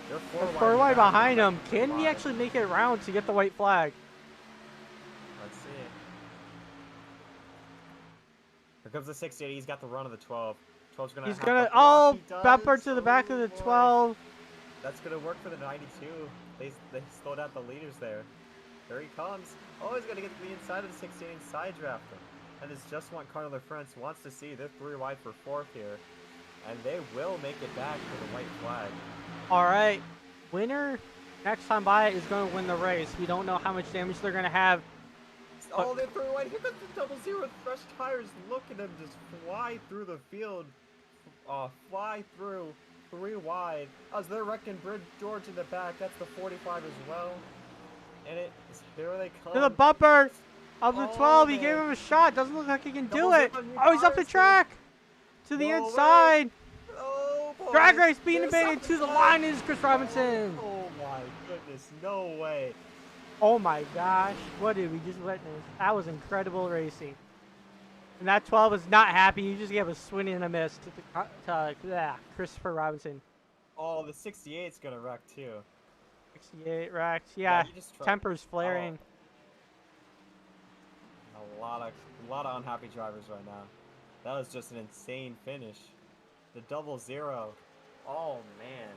They're 4 wide behind him. Can he 5. actually make it around to get the white flag? Let's see. Here comes the 68. He's got the run of the 12. 12's gonna. He's gonna. Bumper to the back of the 12. That's gonna work for the 92. They slowed out the leaders there. There he comes. Oh, he's gonna get to the inside of the 68 and side draft him. And it's just what Conor France wants to see. They're 3 wide for 4th here. And they will make it back for the white flag. All right. winner next time by is going to win the race. We don't know how much damage they're going to have. Oh, they threw away. Here comes the double zero with fresh tires. Look at them just fly through the field. Fly through 3 wide. As they're wrecking Bridge George in the back. That's the 45 as well. And here they come. To the bumper of the 12. He man. gave him a shot. Doesn't look like he can do Double it. zip on your Oh, he's up the tires, track. To the No way. inside. Oh, boy. Drag race being There's invaded to the something. line is Chris Robinson. Oh, my goodness. No way. Oh my gosh. What did we just witness? That was incredible racing. And that 12 is not happy. You just gave a swing and a miss to Christopher Robinson. Oh, the 68's going to wreck, too. 68 wrecked. Yeah, he just tempers flaring. A lot of unhappy drivers right now. That was just an insane finish. The double zero. Oh, man.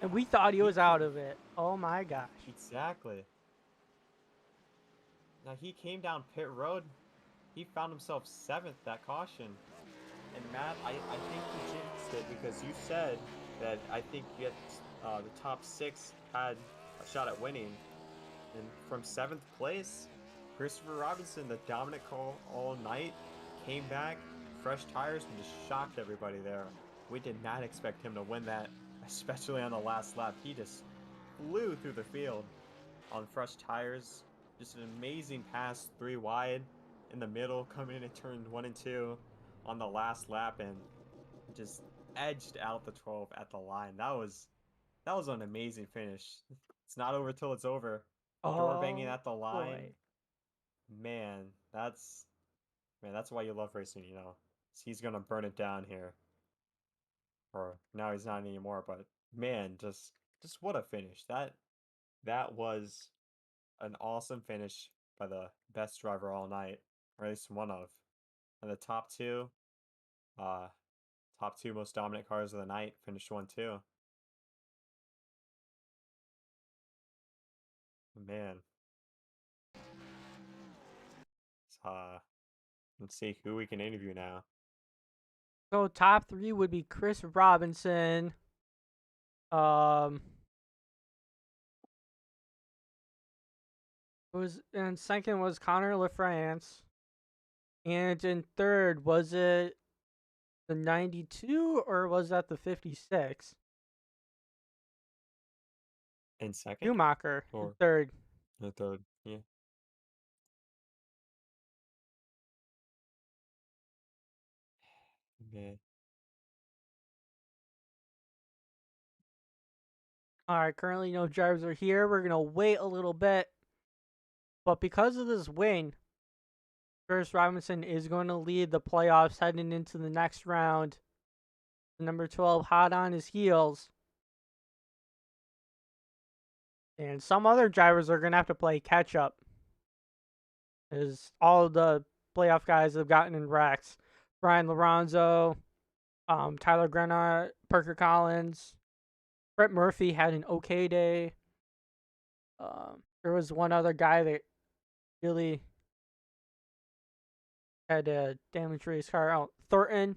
And we thought he was out of it. Oh my gosh. Exactly. Now he came down pit road. He found himself 7th that caution. And Matt, I think you jinxed it because you said that I think you had, the top 6 had a shot at winning. And from 7th place, Christopher Robinson, the dominant call all night, came back, fresh tires, and just shocked everybody there. We did not expect him to win that, especially on the last lap. He just flew through the field on fresh tires. Just an amazing pass 3 wide in the middle, coming in at turn 1 and 2 on the last lap, and just edged out the 12 at the line. That was an amazing finish. It's not over till it's over. Door banging at the line. Boy. Man, that's why you love racing, you know. He's gonna burn it down here. Or now he's not anymore, but man, just what a finish. That was an awesome finish by the best driver all night, or at least one of. And the top two most dominant cars of the night finished 1 too. Man. Let's see who we can interview now. So top 3 would be Chris Robinson. And second was Connor LaFrance. And in third, was it the 92 or was that the 56? In second? Schumacher. In Or third. the third, yeah. Man. Alright, currently no drivers are here. We're going to wait a little bit. But because of this win, Chris Robinson is going to lead the playoffs heading into the next round. Number 12 hot on his heels. And some other drivers are going to have to play catch up. As all the playoff guys have gotten in wrecks. Brian Lorenzo, Tyler Grenard, Parker Collins. Brett Murphy had an okay day. There was one other guy that really had a damaged race car out. Thornton.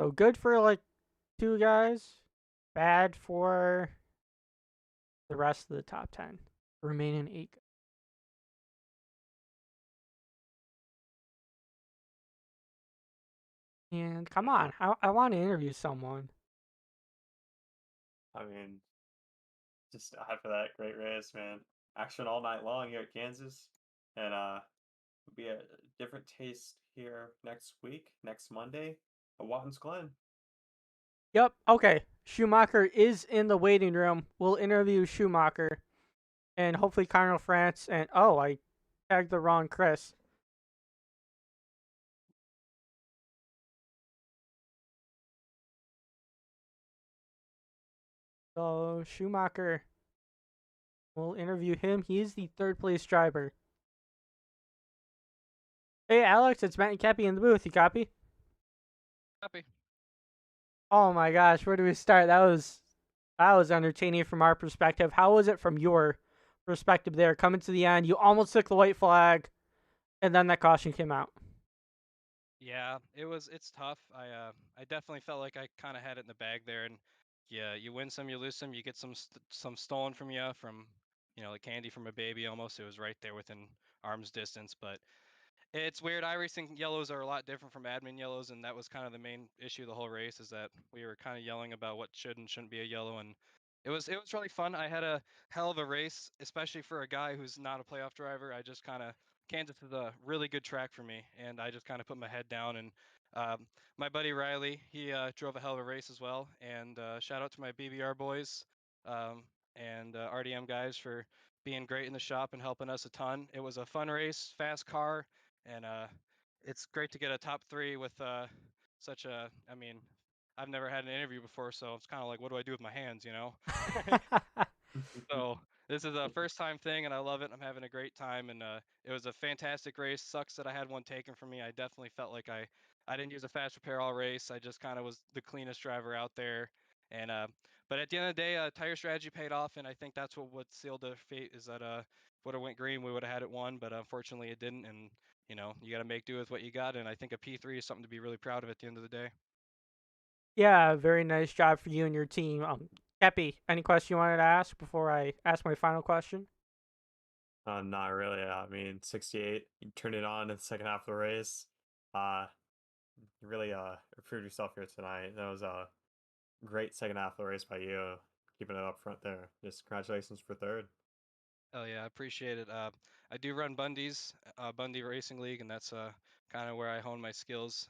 So good for like 2 guys. Bad for the rest of the top 10. Remaining 8 guys. And come on, I want to interview someone. I mean, just after that great race, man. Action all night long here at Kansas. And it'll be a different taste here next week, next Monday, at Watkins Glen. Yep, okay. Schumacher is in the waiting room. We'll interview Schumacher. And hopefully Connor France and I tagged the wrong Chris. So Schumacher, we'll interview him. He is the 3rd place driver. Hey Alex, it's Matt and Cappy in the booth. You copy? Copy. Oh my gosh, where do we start? That was entertaining from our perspective. How was it from your perspective there? Coming to the end, you almost took the white flag, and then that caution came out. Yeah, it's tough. I definitely felt like I kind of had it in the bag there, and yeah, you win some, you lose some, you get some stolen from you, from like candy from a baby almost. It was right there within arm's distance, but it's weird. iRacing yellows are a lot different from admin yellows, and that was kind of the main issue of the whole race, is that we were kind of yelling about what should and shouldn't be a yellow, and it was really fun. I had a hell of a race, especially for a guy who's not a playoff driver. I just kind of Kansas is a really good track for me, and I just kind of put my head down. And my buddy Riley, he drove a hell of a race as well. And shout out to my BBR boys and RDM guys for being great in the shop and helping us a ton. It was a fun race, fast car, and it's great to get a top 3 with such a. I mean, I've never had an interview before, so it's kind of like, what do I do with my hands, So this is a first time thing, and I love it. I'm having a great time, and it was a fantastic race. Sucks that I had one taken from me. I definitely felt like I didn't use a fast repair all race. I just kind of was the cleanest driver out there, and but at the end of the day, tire strategy paid off, and I think that's what sealed the fate, is that would have went green, we would have had it won, but unfortunately it didn't, and you got to make do with what you got, and I think a P3 is something to be really proud of at the end of the day. Yeah, very nice job for you and your team. Epi, any question you wanted to ask before I ask my final question? Not really. I mean, 68. You turned it on in the second half of the race. Uh, you really improved yourself here tonight. That was a great second half of the race by you, keeping it up front there. Just congratulations for third. Oh yeah, I appreciate it. I do run Bundy Racing League, and that's kind of where I hone my skills.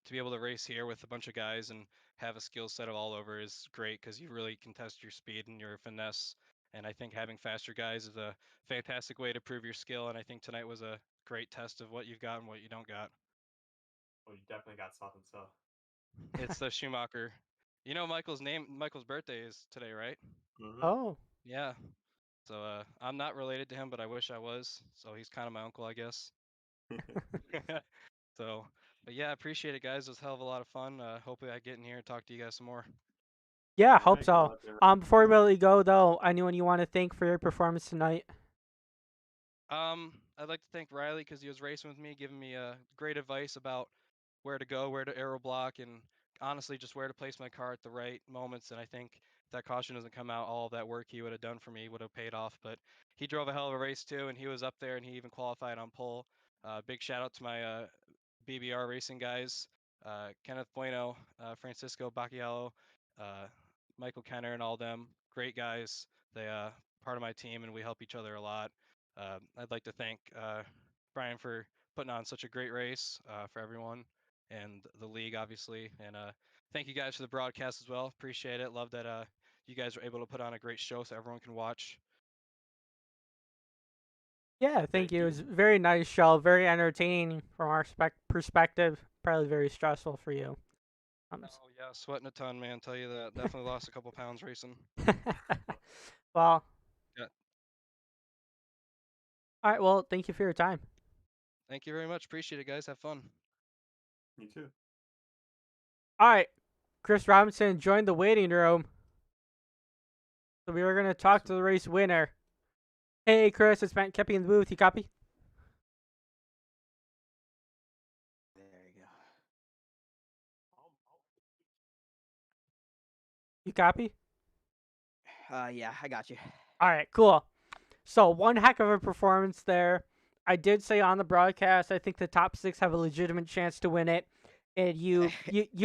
To be able to race here with a bunch of guys and have a skill set of all over is great, because you really can test your speed and your finesse. And I think having faster guys is a fantastic way to prove your skill. And I think tonight was a great test of what you've got and what you don't got. Well, you definitely got something, so. It's the Schumacher. Michael's birthday is today, right? Oh, Yeah. So I'm not related to him, but I wish I was. So he's kind of my uncle, I guess. So, but yeah, I appreciate it, guys. It was a hell of a lot of fun. Hopefully, I get in here and talk to you guys some more. yeah, All hope right, good so. luck there. Before we really go though, anyone you want to thank for your performance tonight? I'd like to thank Riley, because he was racing with me, giving me great advice about where to go, where to aero block, and honestly, just where to place my car at the right moments. And I think if that caution doesn't come out, all of that work he would have done for me would have paid off. But he drove a hell of a race too, and he was up there, and he even qualified on pole. Big shout out to my BBR racing guys, Kenneth Bueno, Francisco Bacchiello, uh, Michael Kenner, and all them. Great guys. They part of my team, and we help each other a lot. I'd like to thank Brian for putting on such a great race for everyone, and the league, obviously. And thank you guys for the broadcast as well. Appreciate it. Love that you guys were able to put on a great show so everyone can watch. Yeah, thank Thank you. It you. was a very nice show, very entertaining from our perspective. Probably very stressful for you. Oh yeah, sweating a ton, man. Tell you that. Definitely lost a couple pounds racing. Well, Yeah. all right. Well, thank you for your time. Thank you very much. Appreciate it, guys. Have fun. Me too. All right, Chris Robinson joined the waiting room. So we were gonna talk to the race winner. Hey, Chris, it's Matt Kepi in the booth. You copy? There you go. You copy? Yeah, I got you. All right, cool. So one heck of a performance there. I did say on the broadcast, I think the top 6 have a legitimate chance to win it, and you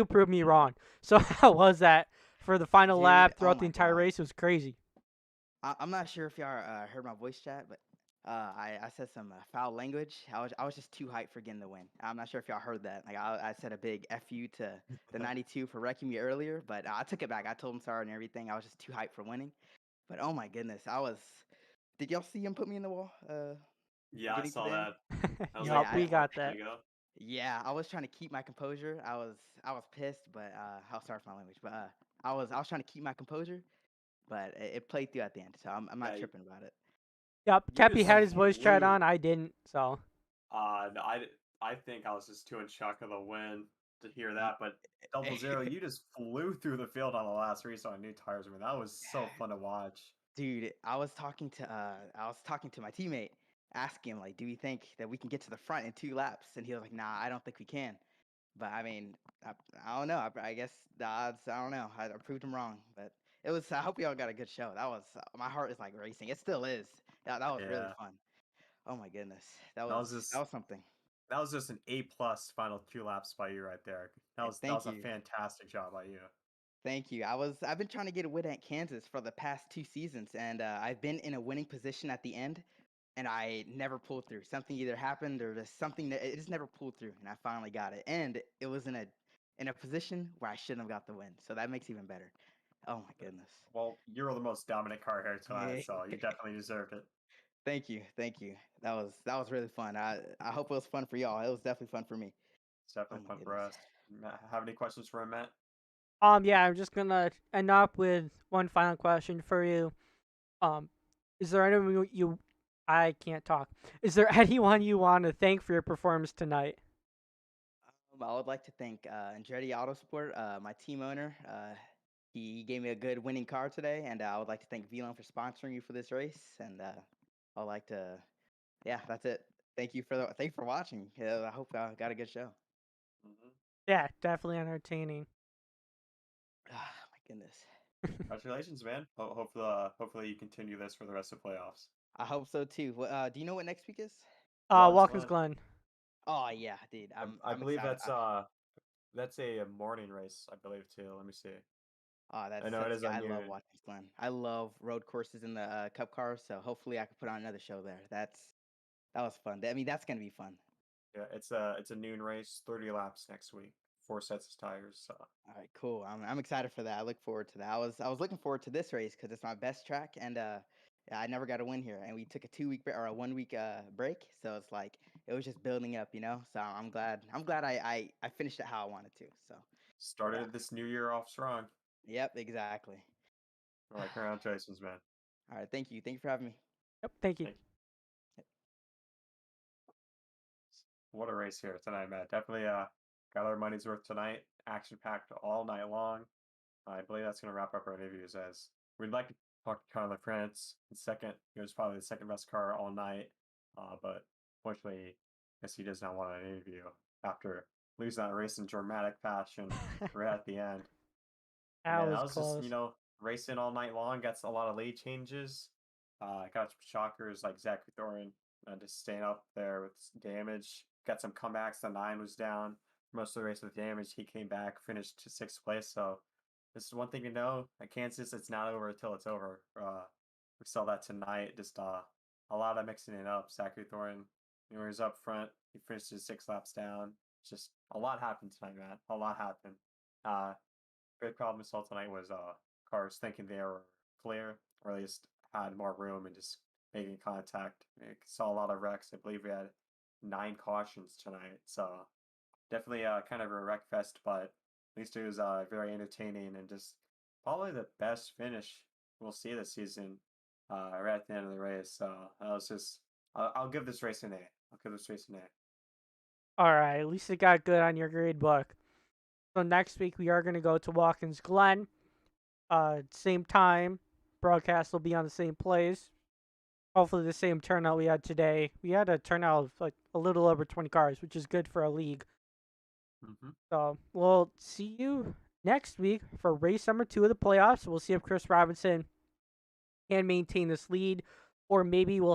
proved me wrong. So how was that for the final Dude, lap oh throughout the my entire God. race? It was crazy. I'm not sure if y'all heard my voice chat, but I said some foul language. I was just too hyped for getting the win. I'm not sure if y'all heard that. Like I said a big F you to the 92 for wrecking me earlier, but I took it back. I told him sorry and everything. I was just too hyped for winning. But oh my goodness, Did y'all see him put me in the wall? Yeah, I Getting to saw the end? that. I was Yup, like, we "Oh, got there that. you go." Yeah, I was trying to keep my composure. I was pissed, but how sorry for my language, but I was trying to keep my composure, but it played through at the end, so I'm not Yeah, tripping about it. Yep, you Kepi just had his voice chat flew. on. I didn't. So I think I was just too in shock of the win to hear that, but Double Zero, you just flew through the field on the last race on new tires. I mean, that was so fun to watch. Dude, I was talking to my teammate, asking him, like, do you think that we can get to the front in 2 laps? And he was like, nah, I don't think we can. But I mean, I don't know. I guess the odds, I don't know. I proved him wrong. But it was, I hope y'all got a good show. That was, my heart is like racing. It still is. That was really Yeah, fun. Oh my goodness. That that was, was just that was something. that was just an A+ final 2 laps by you right there. That Hey, was thank a you. fantastic job by you. Thank you. I've been trying to get a win at Kansas for the past 2 seasons, and I've been in a winning position at the end, and I never pulled through. Something either happened or just something that it just never pulled through, and I finally got it. And it was in a position where I shouldn't have got the win, so that makes it even better. Oh my goodness. Well, you were the most dominant car here tonight, so you definitely deserved it. Thank you, thank you. That was really fun. I hope it was fun for y'all. It was definitely fun for me. It's Oh definitely my fun for goodness. us. Have any questions for him, Matt? Yeah, I'm just gonna end up with one final question for you. Is there anyone I can't talk. Is there anyone you want to thank for your performance tonight? I would like to thank Andretti Autosport, my team owner. He gave me a good winning car today, and I would like to thank VLAN for sponsoring you for this race. And I'd like to, yeah, that's it. Thank you for watching. I hope I got a good show. Mm-hmm. Yeah, definitely entertaining. Ah, my goodness. Congratulations, man. Hopefully you continue this for the rest of the playoffs. I hope so too. Do you know what next week is? Watkins Glen. Oh yeah, dude. I I'm believe excited. that's a morning race, I believe too. Let me see. Oh, I know it is I at love noon. Watkins Glen. I love road courses in the Cup cars. So hopefully I can put on another show there. That was fun. I mean, that's gonna be fun. Yeah, it's a noon race, 30 laps next week, 4 sets of tires. So All right, cool. I'm excited for that. I look forward to that. I was looking forward to this race because it's my best track, and yeah, I never got a win here, and we took a 2 week or a 1 week break, so it's like it was just building up, you know. So I'm glad. I'm glad I finished it how I wanted to. So yeah, started this new year off strong. yep, exactly. All right, congratulations, man. All right, thank you. Thank you for having me. Yep, thank you. Thank you. What a race here tonight, Matt. Definitely got our money's worth tonight. Action packed all night long. I believe that's going to wrap up our interviews as we'd like to talk to Carla France in second. He was probably the second best car all night, but fortunately, I guess he does not want an interview after losing that race in dramatic fashion right at the end. And That then was I was just, close. racing all night long. Got a lot of lead changes. Got some shockers like Zachary Thorin just staying up there with damage. Got some comebacks. The 9 was down most of the race with damage. He came back, finished to 6th place. So this is one thing to know. At Kansas, it's not over until it's over. We saw that tonight. Just a lot of mixing it up. Zachary Thorin, he was up front. He finished his 6 laps down. Just a lot happened tonight, man. A lot happened. Big problem we saw tonight was cars thinking they were clear, or at least had more room and just making contact. We saw a lot of wrecks. I believe we had 9 cautions tonight, so definitely kind of a wreck fest. But at least it was very entertaining and just probably the best finish we'll see this season. Right at the end of the race, so I was just I'll give this race an A. I'll give this race an A. All right, at least it got good on your grade book. So next week we are going to go to Watkins Glen. Same time. Broadcast will be on the same place. Hopefully the same turnout we had today. We had a turnout of like a little over 20 cars, which is good for a league. Mm-hmm. So we'll see you next week for race number 2 of the playoffs. We'll see if Chris Robinson can maintain this lead, or maybe we'll